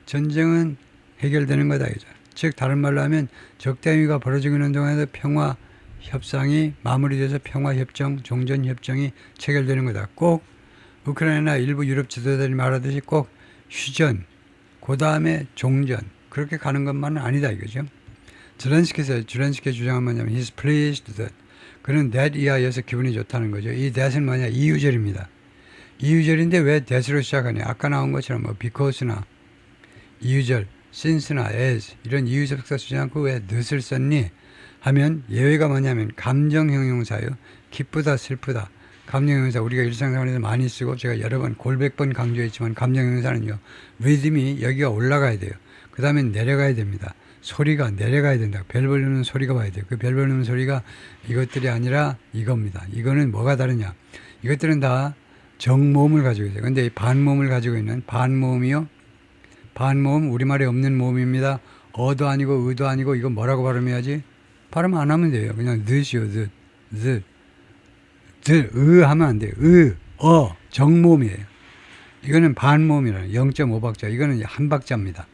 전쟁은 해결되는 거다 이죠. 즉 다른 말로 하면 적대 행위가 벌어지고 있는 동안에도 평화 협상이 마무리돼서 평화협정, 종전협정이 체결되는 거다. 꼭 우크라이나 일부 유럽 지도자들이 말하듯이 꼭 휴전, 그 다음에 종전, 그렇게 가는 것만은 아니다 이거죠. 젤렌스키의 주장은 뭐냐면 he's pleased that, 그는 that 이하여서 기분이 좋다는 거죠. 이 that은 뭐냐, 이유절입니다. 이유절인데 왜 that으로 시작하냐. 아까 나온 것처럼 뭐 because나 이유절, since나 as 이런 이유접속사 쓰지 않고 왜 that을 썼니 하면 예외가 뭐냐면 감정형 용사예요. 기쁘다 슬프다. 감정형 용사 우리가 일상생활에서 많이 쓰고 제가 여러 번 골백 번 강조했지만 감정형 용사는요, 리듬이 여기가 올라가야 돼요. 그 다음에 내려가야 됩니다. 소리가 내려가야 된다. 벨 벌리는 소리가 와야 돼요. 그 벨 벌리는 소리가 이것들이 아니라 이겁니다. 이거는 뭐가 다르냐. 이것들은 다 정모음을 가지고 있어요. 근데 이 반모음을 가지고 있는 반모음이요. 반모음 우리말에 없는 모음입니다. 어도 아니고 의도 아니고 이거 뭐라고 발음해야지? 발음 안 하면 돼요. 그냥 뜻이요. 뜻 하면 안 돼요. 정모음이에요. 이거는 반모음이라는 0.5박자. 이거는 한 박자입니다.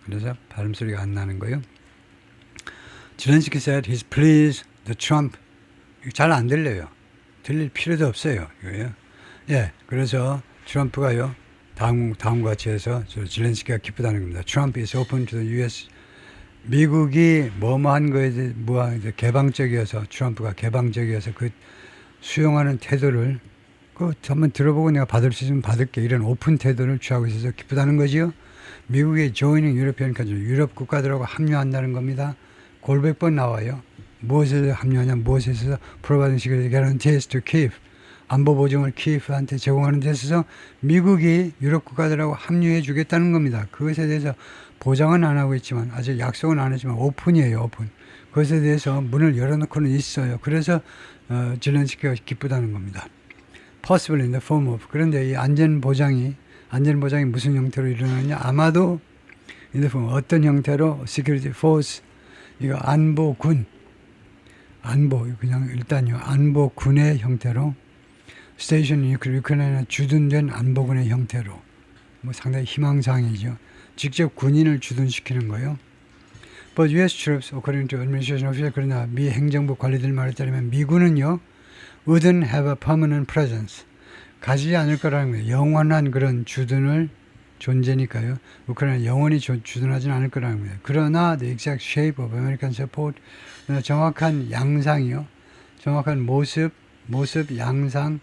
그래서 발음 소리가 안 나는 거예요. zelensky said he's pleased the Trump. 잘 안 들려요. 들릴 필요도 없어요. 이거요. 예, 그래서 트럼프가요. 다음과 같이 해서 zelensky가 기쁘다는 겁니다. Trump is open to the U.S. 미국이 뭐뭐한 거에 대해 개방적이어서 트럼프가 개방적이어서 그 수용하는 태도를 한번 들어보고 내가 받을 수 있으면 받을게 이런 오픈 태도를 취하고 있어서 기쁘다는 거지요. 미국이 joining European country 유럽 국가들하고 합류한다는 겁니다. 골백 번 나와요. 무엇에서 합류하냐 무엇에서 providing security guarantees to Kyiv 안보 보증을 키예프한테 제공하는 데 있어서 미국이 유럽 국가들하고 합류해 주겠다는 겁니다. 그것에 대해서 보장은 안 하고 있지만 아직 약속은 안 했지만 오픈이에요. 오픈. 그것에 대해서 문을 열어놓고는 있어요. 그래서 zelensky가 기쁘다는 겁니다. Possible in the form of. 그런데 이 안전보장이 무슨 형태로 일어나느냐? 아마도 in the form 어떤 형태로 security force 이거 안보군 그냥 일단요 안보군의 형태로 스테이션 우크라이나 주둔된 안보군의 형태로 뭐 상당히 희망사항이죠. 직접 군인을 주둔시키는 거예요. But U.S. troops, according to administration official, 그러나 미 행정부 관리들 말에 따르면 미군은요 wouldn't have a permanent presence. 가지지 않을 거라는 거예요. 영원한 그런 주둔을 존재니까요. 우크라이나 영원히 주둔하지는 않을 거라는 거예요. 그러나 the exact shape of American support, 정확한 양상이요. 정확한 모습, 양상,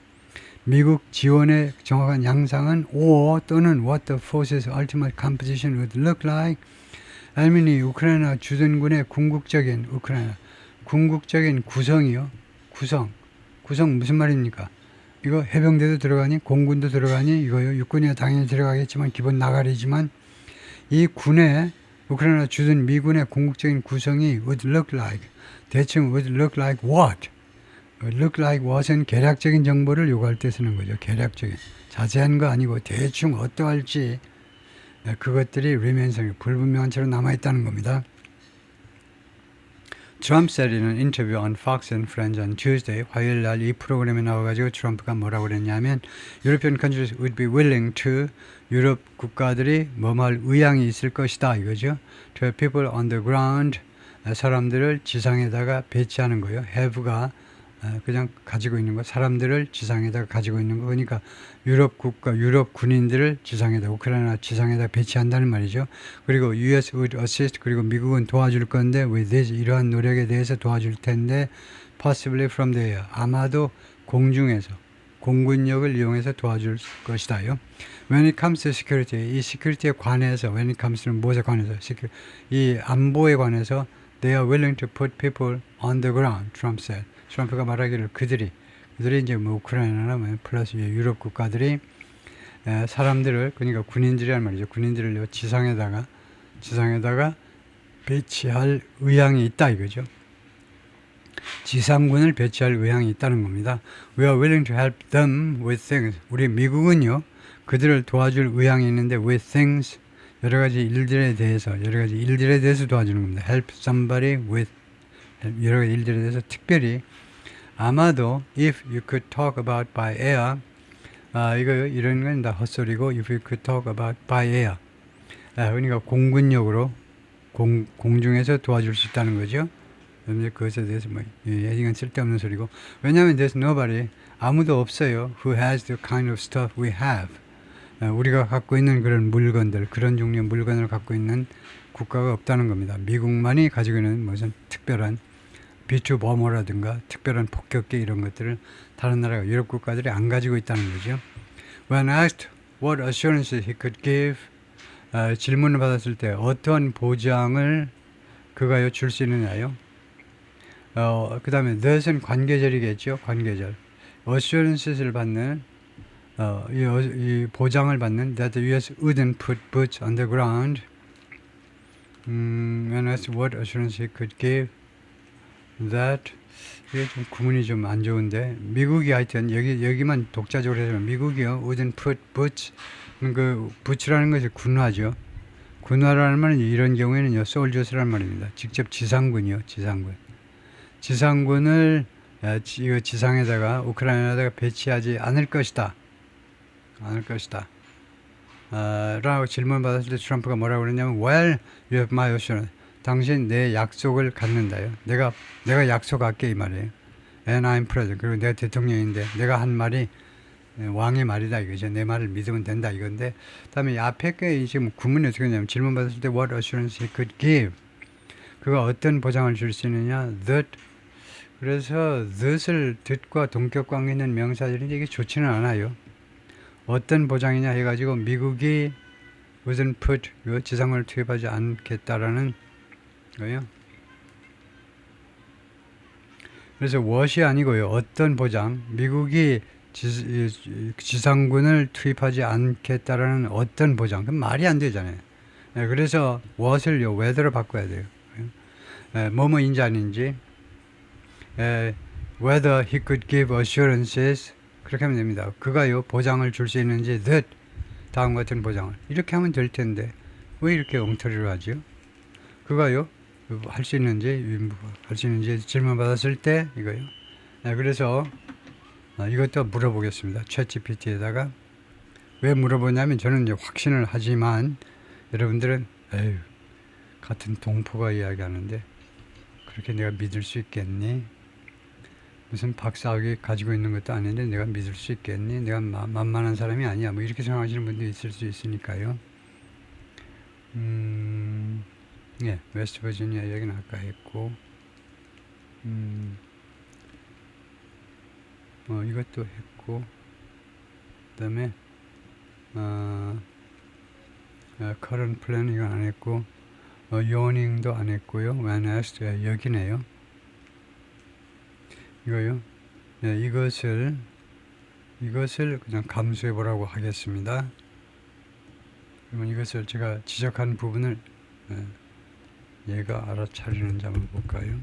미국 지원의 정확한 양상은 or 또는 what the forces ultimate composition would look like. 알미니 우크라이나 주둔군의 궁극적인 구성이요. 구성 무슨 말입니까? 이거 해병대도 들어가니 공군도 들어가니 이거요. 육군이야 당연히 들어가겠지만 기본 나가리지만 이 군의 우크라이나 주둔 미군의 궁극적인 구성이 would look like 대충 would look like what? look like what은 계략적인 정보를 요구할 때 쓰는 거죠. 계략적인 자세한 거 아니고 대충 어떠할지 그것들이 remain성이 불분명한 채로 남아있다는 겁니다. Trump said in an interview on Fox and Friends on Tuesday, 화요일 날 이 프로그램에 나와가지고 트럼프가 뭐라고 그랬냐면 European countries would be willing to 유럽 국가들이 뭐할 의향이 있을 것이다 이거죠. To have people on the ground 사람들을 지상에다가 배치하는 거예요. have가 그냥 가지고 있는 거 사람들을 지상에다가 가지고 있는 거 그러니까 유럽 군인들을 지상에다 우크라이나 지상에다 배치한다는 말이죠. 그리고 US would assist 그리고 미국은 도와줄 건데 with this 이러한 노력에 대해서 도와줄 텐데 possibly from the air 아마도 공중에서 공군력을 이용해서 도와줄 것이다요. When it comes to security 이 security에 관해서 when it comes는 무엇에 관해서 이 안보에 관해서 they are willing to put people on the ground Trump said. 트럼프가 말하기를 그들이 이제 뭐 우크라이나나 뭐 플러스 유럽 국가들이 사람들을 그러니까 군인들이란 말이죠. 군인들을 지상에다가 배치할 의향이 있다 이거죠. 지상군을 배치할 의향이 있다는 겁니다. We are willing to help them with things. 우리 미국은요 그들을 도와줄 의향이 있는데 with things 여러 가지 일들에 대해서 도와주는 겁니다. Help somebody with 여러 가지 일들에 대해서 특별히 아마도 if you could talk about by air 이런 건 다 헛소리고 if you could talk about by air 그러니까 공군력으로 공중에서 도와줄 수 있다는 거죠. 그런데 그것에 대해서 이건 쓸데없는 소리고 왜냐하면 there's nobody 아무도 없어요. who has the kind of stuff we have 우리가 갖고 있는 그런 물건들 그런 종류의 물건을 갖고 있는 국가가 없다는 겁니다. 미국만이 가지고 있는 무슨 특별한 B2 버머라든가 특별한 폭격기 이런 것들을 다른 나라가 유럽 국가들이 안 가지고 있다는 거죠. When asked what assurances he could give 질문을 받았을 때 어떠한 보장을 그가 줄 수 있느냐요. 그 다음에 that은 관계절이겠죠. 관계절. assurance를 받는 이 보장을 받는 that the U.S. wouldn't put boots on the ground when asked what assurance he could give that 이게 좀 구문이 좀 안 좋은데 미국이 하여튼 여기만 독자적으로 해서 미국이요 wouldn't put boots 그 부츠라는 것이 군화죠. 군화라는 말은 이런 경우에는요 soldiers라는 말입니다. 직접 지상군이요 지상군을 이거 지상에다가 우크라이나에다가 배치하지 않을 것이다. 라고 질문 받았을 때 트럼프가 뭐라고 그랬냐면 well you have my assurance 당신 내 약속을 갖는다요. 내가 약속할게 이 말이에요. And I'm president 그리고 내가 대통령인데 내가 한 말이 왕의 말이다 이거죠. 내 말을 믿으면 된다 이건데 다음에 앞에 게 지금 구문이 어떻게 되냐면 질문 받았을 때 what assurance he could give 그가 어떤 보장을 줄 수 있느냐 that 그래서 that을 that과 동격 관계 있는 명사들인데 이게 좋지는 않아요. 어떤 보장이냐 해가지고 미국이 wouldn't put 지상을 투입하지 않겠다라는 거예요. 그래서 what이 아니고요. 어떤 보장 미국이 지상군을 투입하지 않겠다라는 어떤 보장 그럼 말이 안 되잖아요. 그래서 what을요 whether로 바꿔야 돼요. 뭐뭐인지 아닌지 whether he could give assurances 그렇게 하면 됩니다. 그가요 보장을 줄 수 있는지 that 다음 같은 보장을 이렇게 하면 될 텐데 왜 이렇게 엉터리로 하죠? 그가요 할 수 있는지 질문 받았을 때 이거요. 그래서 이것도 물어보겠습니다. 챗GPT에다가 왜 물어보냐면 저는 이제 확신을 하지만 여러분들은 에휴 같은 동포가 이야기하는데 그렇게 내가 믿을 수 있겠니? 무슨 박사학위 가지고 있는 것도 아닌데 내가 믿을 수 있겠니? 내가 만만한 사람이 아니야. 뭐 이렇게 생각하시는 분도 있을 수 있으니까요. 예, 웨스트 버지니아 여기는 아까 했고, 이것도 했고, 그다음에 current plan 이건 안 했고, yawning 안 했고요. when asked 여기네요. 이거요. 네, 이것을 그냥 감수해 보라고 하겠습니다. 그러면 이것을 제가 지적한 부분을 얘가 알아차리는지 한번 볼까요?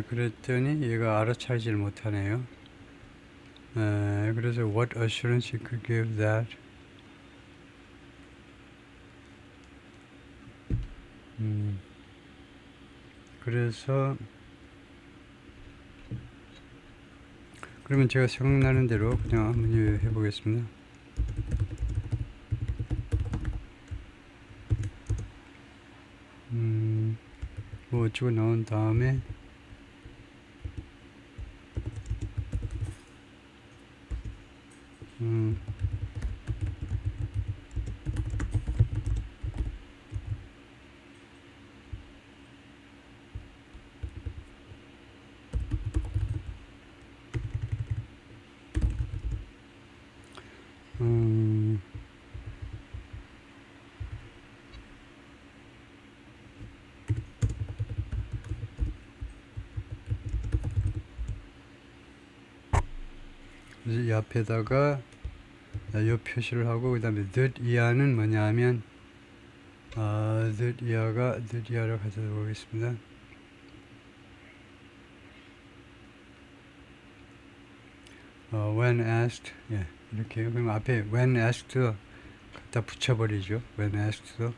그랬더니 얘가 알아차리질 못하네요. 그래서 what assurance you could give that 그래서 그러면 제가 생각나는 대로 그냥 한번 해보겠습니다. 뭐 어쩌고 나온 다음에 이 앞에다가 요 표시를 하고 그 다음에 that 이하는 뭐냐 하면 that 이하로 가져다 보겠습니다. when asked 이렇게요. 그럼 앞에 when asked 갖다 붙여버리죠. when asked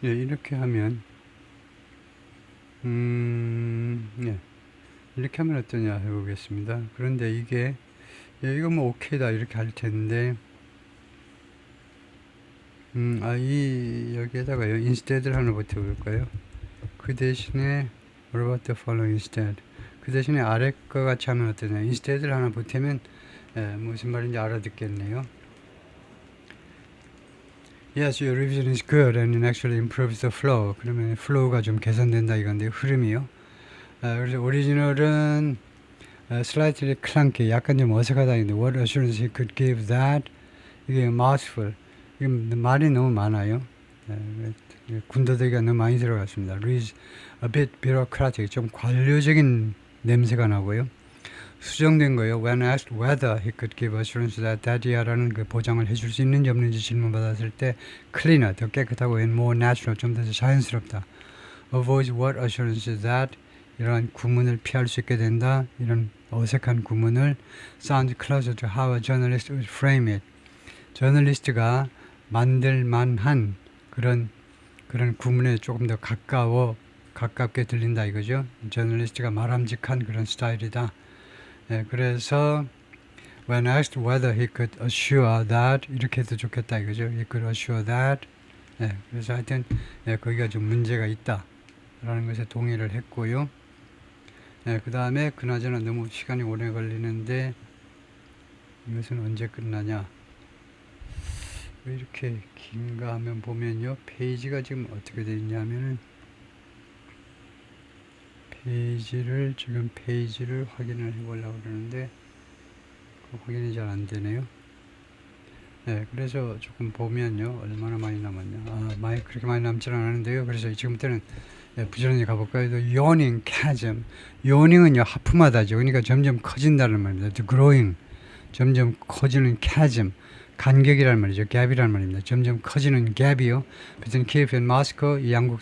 이렇게 하면 이렇게 하면 어떠냐 해보겠습니다. 그런데 이게 이거 뭐 오케이다 이렇게 할 텐데 여기에다가요 instead를 하나 붙여볼까요? 그 대신에 what about the following instead 그 대신에 아래 거 같이 하면 어떠냐 instead를 하나 붙이면 무슨 말인지 알아듣겠네요. Yes, your revision is good and it actually improves the flow. 그러면 flow가 좀 개선된다 이건데 흐름이요. 그래서 오리지널은 slightly clunky, 약간 좀 어색하다 이건데 what assurance he could give that 이게 mouthful. 이게 말이 너무 많아요. 군더더기가 너무 많이 들어갔습니다. Reads a bit bureaucratic, 좀 관료적인 냄새가 나고요. 수정된 거예요. When asked whether he could give assurance that daddy야라는 그 보장을 해줄 수 있는지 없는지 질문받았을 때 cleaner, 더 깨끗하고 and more natural, 좀 더 자연스럽다. Avoid what assurance that 이러한 구문을 피할 수 있게 된다. 이런 어색한 구문을 sound closer to how a journalist would frame it. 저널리스트가 만들 만한 그런 구문에 조금 더 가깝게 들린다 이거죠. 저널리스트가 말함직한 그런 스타일이다. 그래서 when asked whether he could assure that 이렇게 해도 좋겠다 이거죠. He could assure that. 그래서 하여튼 거기가 좀 문제가 있다라는 것에 동의를 했고요. 그 다음에 그나저나 너무 시간이 오래 걸리는데 이것은 언제 끝나냐? 왜 이렇게 긴가 하면 보면요. 페이지가 지금 어떻게 되어 있냐면은 페이지를 확인을 해보려고 그러는데 확인이 잘 안 되네요. 그래서 조금 보면요. 얼마나 많이 남았냐. 그렇게 많이 남지는 않았는데요. 그래서 지금부터는 부지런히 가볼까요? yawning chasm. yawning은요, 하품하다죠. 그러니까 점점 커진다는 말입니다. The growing. 점점 커지는 chasm. 간격이란 말이죠. 갭이란 말입니다. 점점 커지는 갭이요. between Kiev and Moscow, 이 양국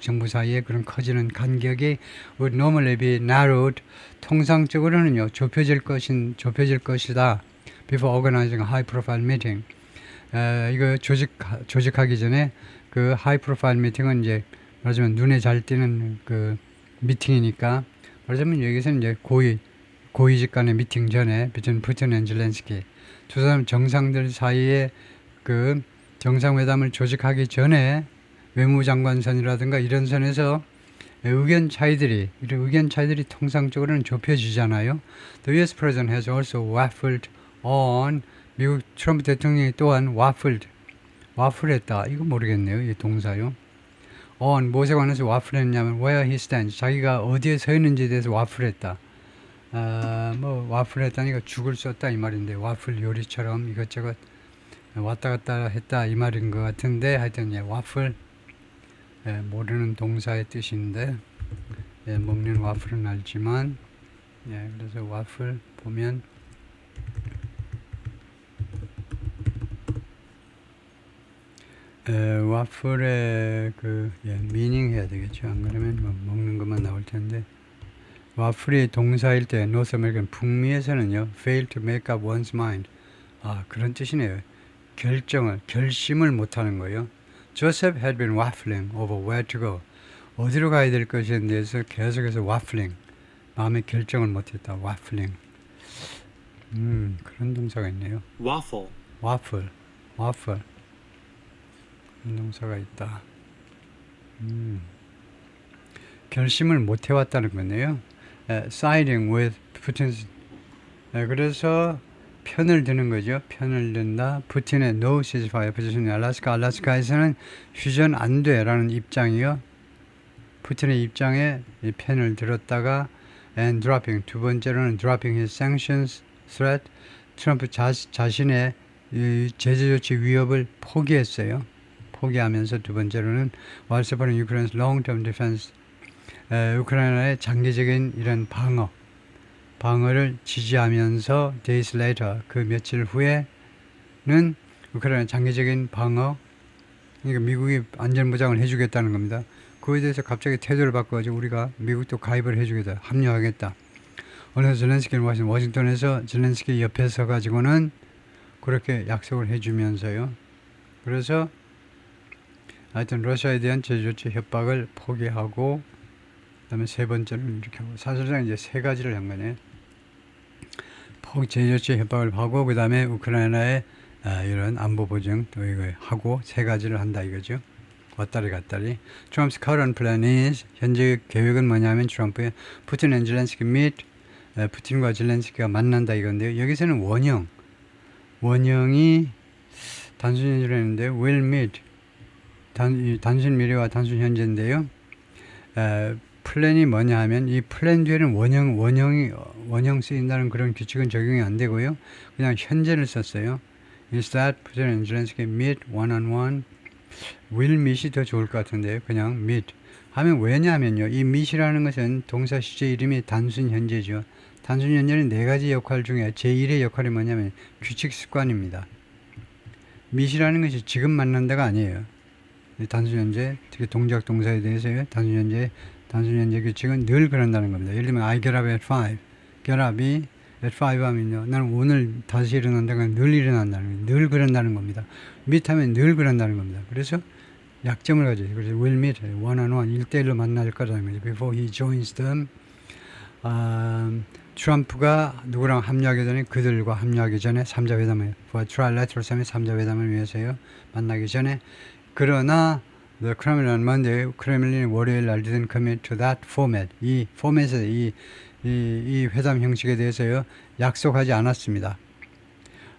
정부 사이에 그런 커지는 간격이 would normally be narrowed. 통상적으로는요, 좁혀질 것이다. before organizing a high profile meeting. 이거 조직하기 전에 그 high profile meeting은 이제 말하자면 눈에 잘 띄는 그 미팅이니까 말하자면 여기서는 이제 고위직 간의 미팅 전에 between Putin and Zelensky. 두 사람 정상들 사이에 그 정상회담을 조직하기 전에 외무장관선이라든가 이런 선에서 의견 차이들이 통상적으로는 좁혀지잖아요. The US President has also waffled on. 미국 트럼프 대통령이 또한 와플했다. 이거 모르겠네요. 이 동사요. on 무엇에 관해서 와플했냐면 where he stands. 자기가 어디에 서 있는지에 대해서 와플했다. 와플했다니까 죽을 썼다 이 말인데 와플 요리처럼 이것저것 왔다 갔다 했다 이 말인 것 같은데 하여튼 와플 모르는 동사의 뜻인데 먹는 와플은 알지만 그래서 와플 보면 와플의 미닝 해야 되겠죠. 안 그러면 먹는 것만 나올 텐데 와플이 동사일 때 노스 아메리칸 북미에서는요 fail to make up one's mind 그런 뜻이네요. 결심을 못하는 거예요. Joseph had been waffling over where to go. 어디로 가야 될 것에 대해서 계속해서 waffling. 마음의 결정을 못했다. waffling. 그런 동사가 있네요. waffle, waffle. 그런 동사가 있다. 결심을 못 해왔다는 거네요. siding with Putin's. 그래서 편을 드는 거죠. 편을 든다. 푸틴의 no ceasefire position. 알래스카에서는 휴전 안 돼라는 입장이요. 푸틴의 입장에 편을 들었다가 and dropping. 두 번째로는 dropping his sanctions threat. 트럼프 자신의 제재 조치 위협을 포기했어요. 포기하면서 두 번째로는 while supporting Ukraine's long-term defense. 우크라이나의 장기적인 이런 방어를 지지하면서 days later 그 며칠 후에는 우크라이나 장기적인 방어 그러니까 미국이 안전보장을 해주겠다는 겁니다. 그거에 대해서 갑자기 태도를 바꿔가지고 우리가 미국도 가입을 해주겠다 합류하겠다. 오늘 zelensky는 워싱턴에서 zelensky 옆에 서가지고는 그렇게 약속을 해주면서요. 그래서 하여튼 러시아에 대한 제조치 협박을 포기하고 그다음에 세 번째는 이렇게 하고 사실상 이제 세 가지를 한 거네. 제조치 협박을 하고 그다음에 우크라이나의 이런 안보 보증 또 이거 하고 세 가지를 한다 이거죠. 왔다리 갔다리. Trump's current plan is 현재 계획은 뭐냐면 트럼프의 푸틴 and 젤렌스키 meet 푸틴과 젤렌스키가 만난다 이건데요. 여기서는 원형이 단순 현재로 했는데 will meet 단순 미래와 단순 현재인데요. 플랜이 뭐냐 하면 이 플랜 뒤에는 원형 쓰인다는 그런 규칙은 적용이 안 되고요. 그냥 현재를 썼어요. Instead, President Zelensky meet one-on-one. will meet이 더 좋을 것 같은데요. 그냥 meet 하면 왜냐하면요. 이 meet이라는 것은 동사 시제 이름이 단순 현재죠. 단순 현재는 네 가지 역할 중에 제1의 역할이 뭐냐면 규칙 습관입니다. meet이라는 것이 지금 만난다가 아니에요. 단순 현재, 특히 동작 동사에 대해서요. 단순 현재 규칙은 늘 그런다는 겁니다. 예를 들면 I get up at 5. get up이 at 5 하면요. 나는 오늘 다시 일어난다가 늘 일어난다는 거예요. 늘 그런다는 겁니다. meet 하면 늘 그런다는 겁니다. 그래서 약점을 가져요. 그래서 will meet, one-on-one, 1대1로 만날 거라는 거죠. Before he joins them. 트럼프가 누구랑 합류하기 전에 그들과 합류하기 전에 3자 회담을 for trilateral summit 3자 회담을 위해서요. 만나기 전에 그러나 the Kremlin on Monday, 크레밀린이 월요일 날 didn't commit to that format. 이 포맷에 이 회담 형식에 대해서요. 약속하지 않았습니다.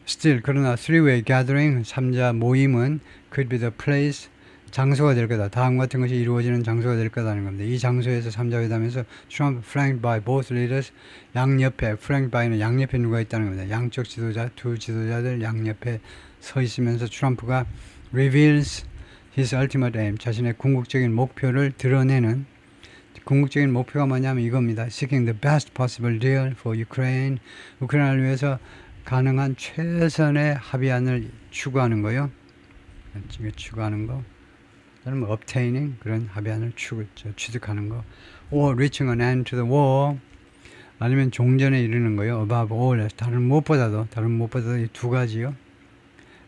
Still, 그러나 three-way gathering, 3자 모임은 could be the place, 장소가 될 거다. 다음 같은 것이 이루어지는 장소가 될 거다는 겁니다. 이 장소에서 3자 회담에서 Trump flanked by both leaders, 양옆에, flanked by는 양옆에 누가 있다는 겁니다. 양쪽 지도자, 두 지도자들 양옆에 서 있으면서 트럼프가 reveals his ultimate aim, 자신의 궁극적인 목표를 드러내는 궁극적인 목표가 뭐냐면 이겁니다. Seeking the best possible deal for Ukraine, 우크라이나를 위해서 가능한 최선의 합의안을 추구하는 거요. 추구하는 거. 또는 뭐 obtaining 그런 합의안을 취득하는 거. Or reaching an end to the war. 아니면 종전에 이르는 거요. Above all, 다른 무엇보다도 이 두 가지요.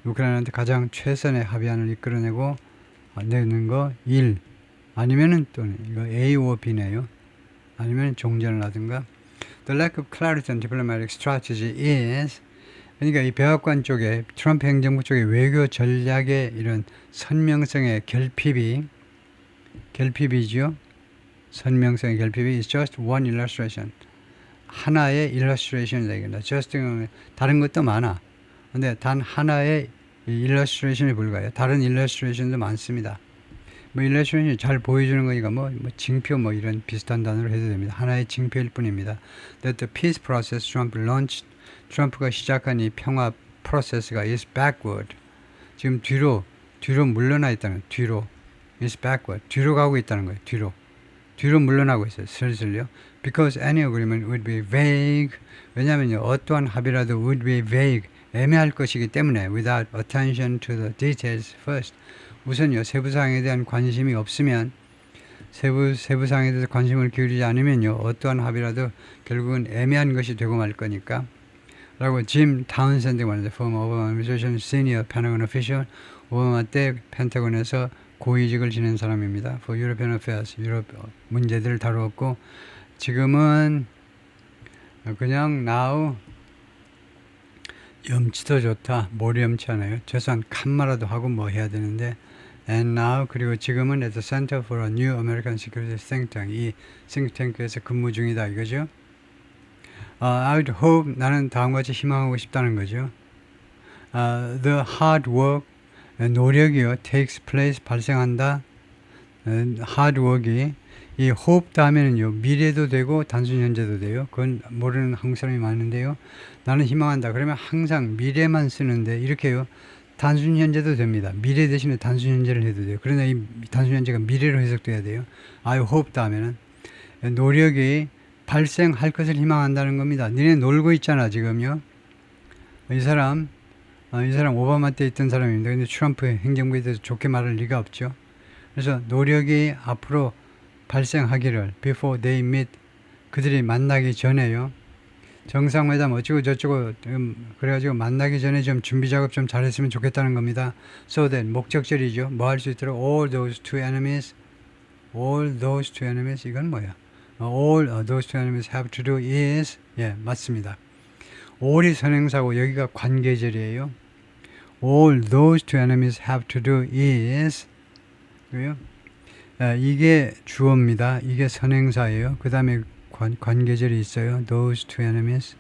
우크라이나한테 가장 최선의 합의안을 이끌어내고 내는 거 1. 아니면은 또는 이거 A or B네요. 아니면 종전을 하든가. The lack of clarity and diplomatic strategy is, 그러니까 이 백악관 쪽에 트럼프 행정부 쪽에 외교 전략의 이런 선명성의 결핍이죠. 선명성의 결핍이 is just one illustration. 하나의 illustration이다 이거다. just 다른 것도 많아. 근데 단 하나의 illustration에 불과해요. 다른 illustration도 많습니다. 뭐 illustration이 잘 보여주는 거니까 뭐 징표 뭐 이런 비슷한 단어로 해도 됩니다. 하나의 징표일 뿐입니다. That the peace process Trump launched, 트럼프가 시작한 이 평화 프로세스가 is backward. 지금 뒤로 물러나 있다는 뒤로 is backward. 뒤로 가고 있다는 거예요. 뒤로 물러나고 있어요. 슬슬요. Because any agreement would be vague. 왜냐면요. 어떠한 합의라도 would be vague. 애매할 것이기 때문에 without attention to the details first. 우선요. 세부 사항에 대한 관심이 없으면 세부 사항에 대해서 관심을 기울이지 않으면요. 어떠한 합의라도 결국은 애매한 것이 되고 말 거니까. 라고 짐 타운센드 말인데 former Obama administration senior Pentagon official 오바마 때 펜타곤에서 고위직을 지낸 사람입니다. For European Affairs 유럽 문제들을 다루었고 지금은 그냥 now 염치도 좋다. 머리 염치 않아요. 최소한 칸마라도 하고 뭐 해야 되는데 and now 그리고 지금은 at the Center for a New American Security Think Tank 이 think tank에서 근무 중이다 이거죠. I would hope 나는 다음과 같이 희망하고 싶다는 거죠. The hard work 노력이요 takes place 발생한다. hard work이 이 hope 다음에는요 미래도 되고 단순 현재도 돼요. 그건 모르는 한국 사람이 많은데요. 나는 희망한다. 그러면 항상 미래만 쓰는데 이렇게요. 단순 현재도 됩니다. 미래 대신에 단순 현재를 해도 돼요. 그러나 이 단순 현재가 미래로 해석돼야 돼요. I hope 다음에는 노력이 발생할 것을 희망한다는 겁니다. 니네 놀고 있잖아 지금요. 이 사람 오바마 때 있던 사람입니다. 근데 트럼프 행정부에 대해서 좋게 말할 리가 없죠. 그래서 노력이 앞으로 발생하기를 before they meet 그들이 만나기 전에요. 정상회담 어쩌고 저쩌고 그래가지고 만나기 전에 좀 준비 작업 좀 잘했으면 좋겠다는 겁니다. So that 목적절이죠. 뭐 할 수 있도록 all those two enemies 이건 뭐야? All those two enemies have to do is 맞습니다. all이 선행사고 여기가 관계절이에요. All those two enemies have to do is 이게 주어입니다. 이게 선행사예요. 그 다음에 관계절이 있어요. Those two enemies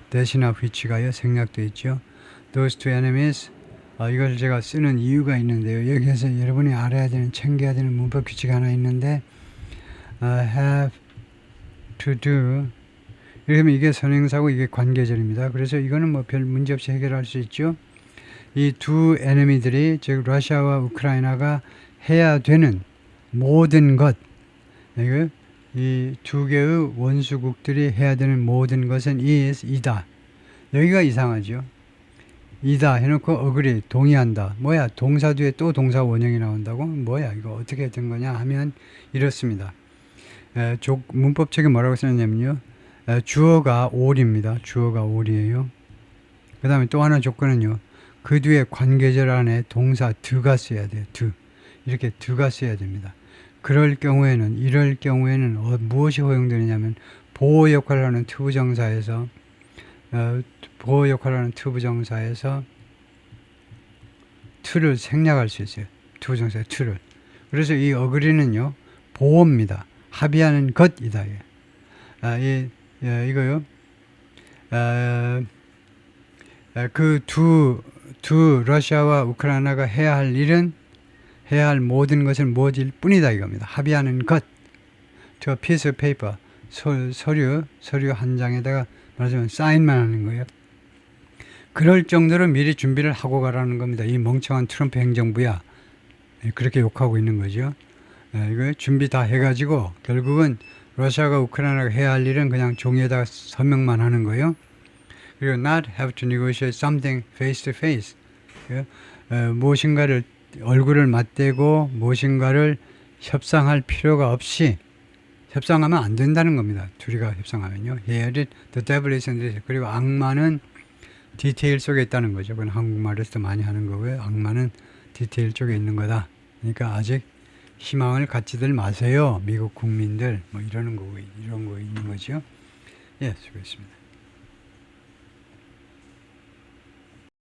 대신하 which가요. 생략돼 있죠. Those two enemies 이걸 제가 쓰는 이유가 있는데요. 여기에서 여러분이 알아야 되는, 챙겨야 되는 문법 규칙 하나 있는데, have to do. 이러면 이게 선행사고 이게 관계절입니다. 그래서 이거는 뭐 별 문제 없이 해결할 수 있죠. 이 두 에너미들이, 즉 러시아와 우크라이나가 해야 되는 모든 것, 이 두 개의 원수국들이 해야 되는 모든 것은 이다. 여기가 이상하죠. 이다 해놓고 agree, 동의한다. 뭐야, 동사 뒤에 또 동사 원형이 나온다고? 뭐야, 이거 어떻게 된 거냐 하면 이렇습니다. 문법책에 뭐라고 쓰느냐면요, 주어가 all입니다. 주어가 all이에요. 그 다음에 또 하나 조건은요, 그 뒤에 관계절 안에 동사 do가 써야 돼요. do. 이렇게 do가 써야 됩니다. 이럴 경우에는 무엇이 허용되느냐면 보호 역할을 하는 투부정사에서 to를 생략할 수 있어요. 투부정사의 to를. 그래서 이 agree는요, 보호입니다. 합의하는 것이다. 이거요. 러시아와 우크라이나가 해야 할 모든 것은 무엇일 뿐이다 이겁니다. 합의하는 것. 저 piece of paper, 서류 한 장에다가 말하자면 사인만 하는 거예요. 그럴 정도로 미리 준비를 하고 가라는 겁니다. 이 멍청한 트럼프 행정부야. 그렇게 욕하고 있는 거죠. 이거 준비 다 해가지고 결국은 러시아가 우크라이나가 해야 할 일은 그냥 종이에다가 서명만 하는 거예요. 그리고 not have to negotiate something face to face. 무엇인가를 얼굴을 맞대고 무엇인가를 협상할 필요가 없이, 협상하면 안 된다는 겁니다. 둘이가 협상하면요. Here the devil is in this. 그리고 악마는 디테일 속에 있다는 거죠. 그건 한국말에서도 많이 하는 거고요. 악마는 디테일 쪽에 있는 거다. 그러니까 아직 희망을 갖지들 마세요. 미국 국민들. 뭐 이런 거 있는 거죠. 예, 수고했습니다.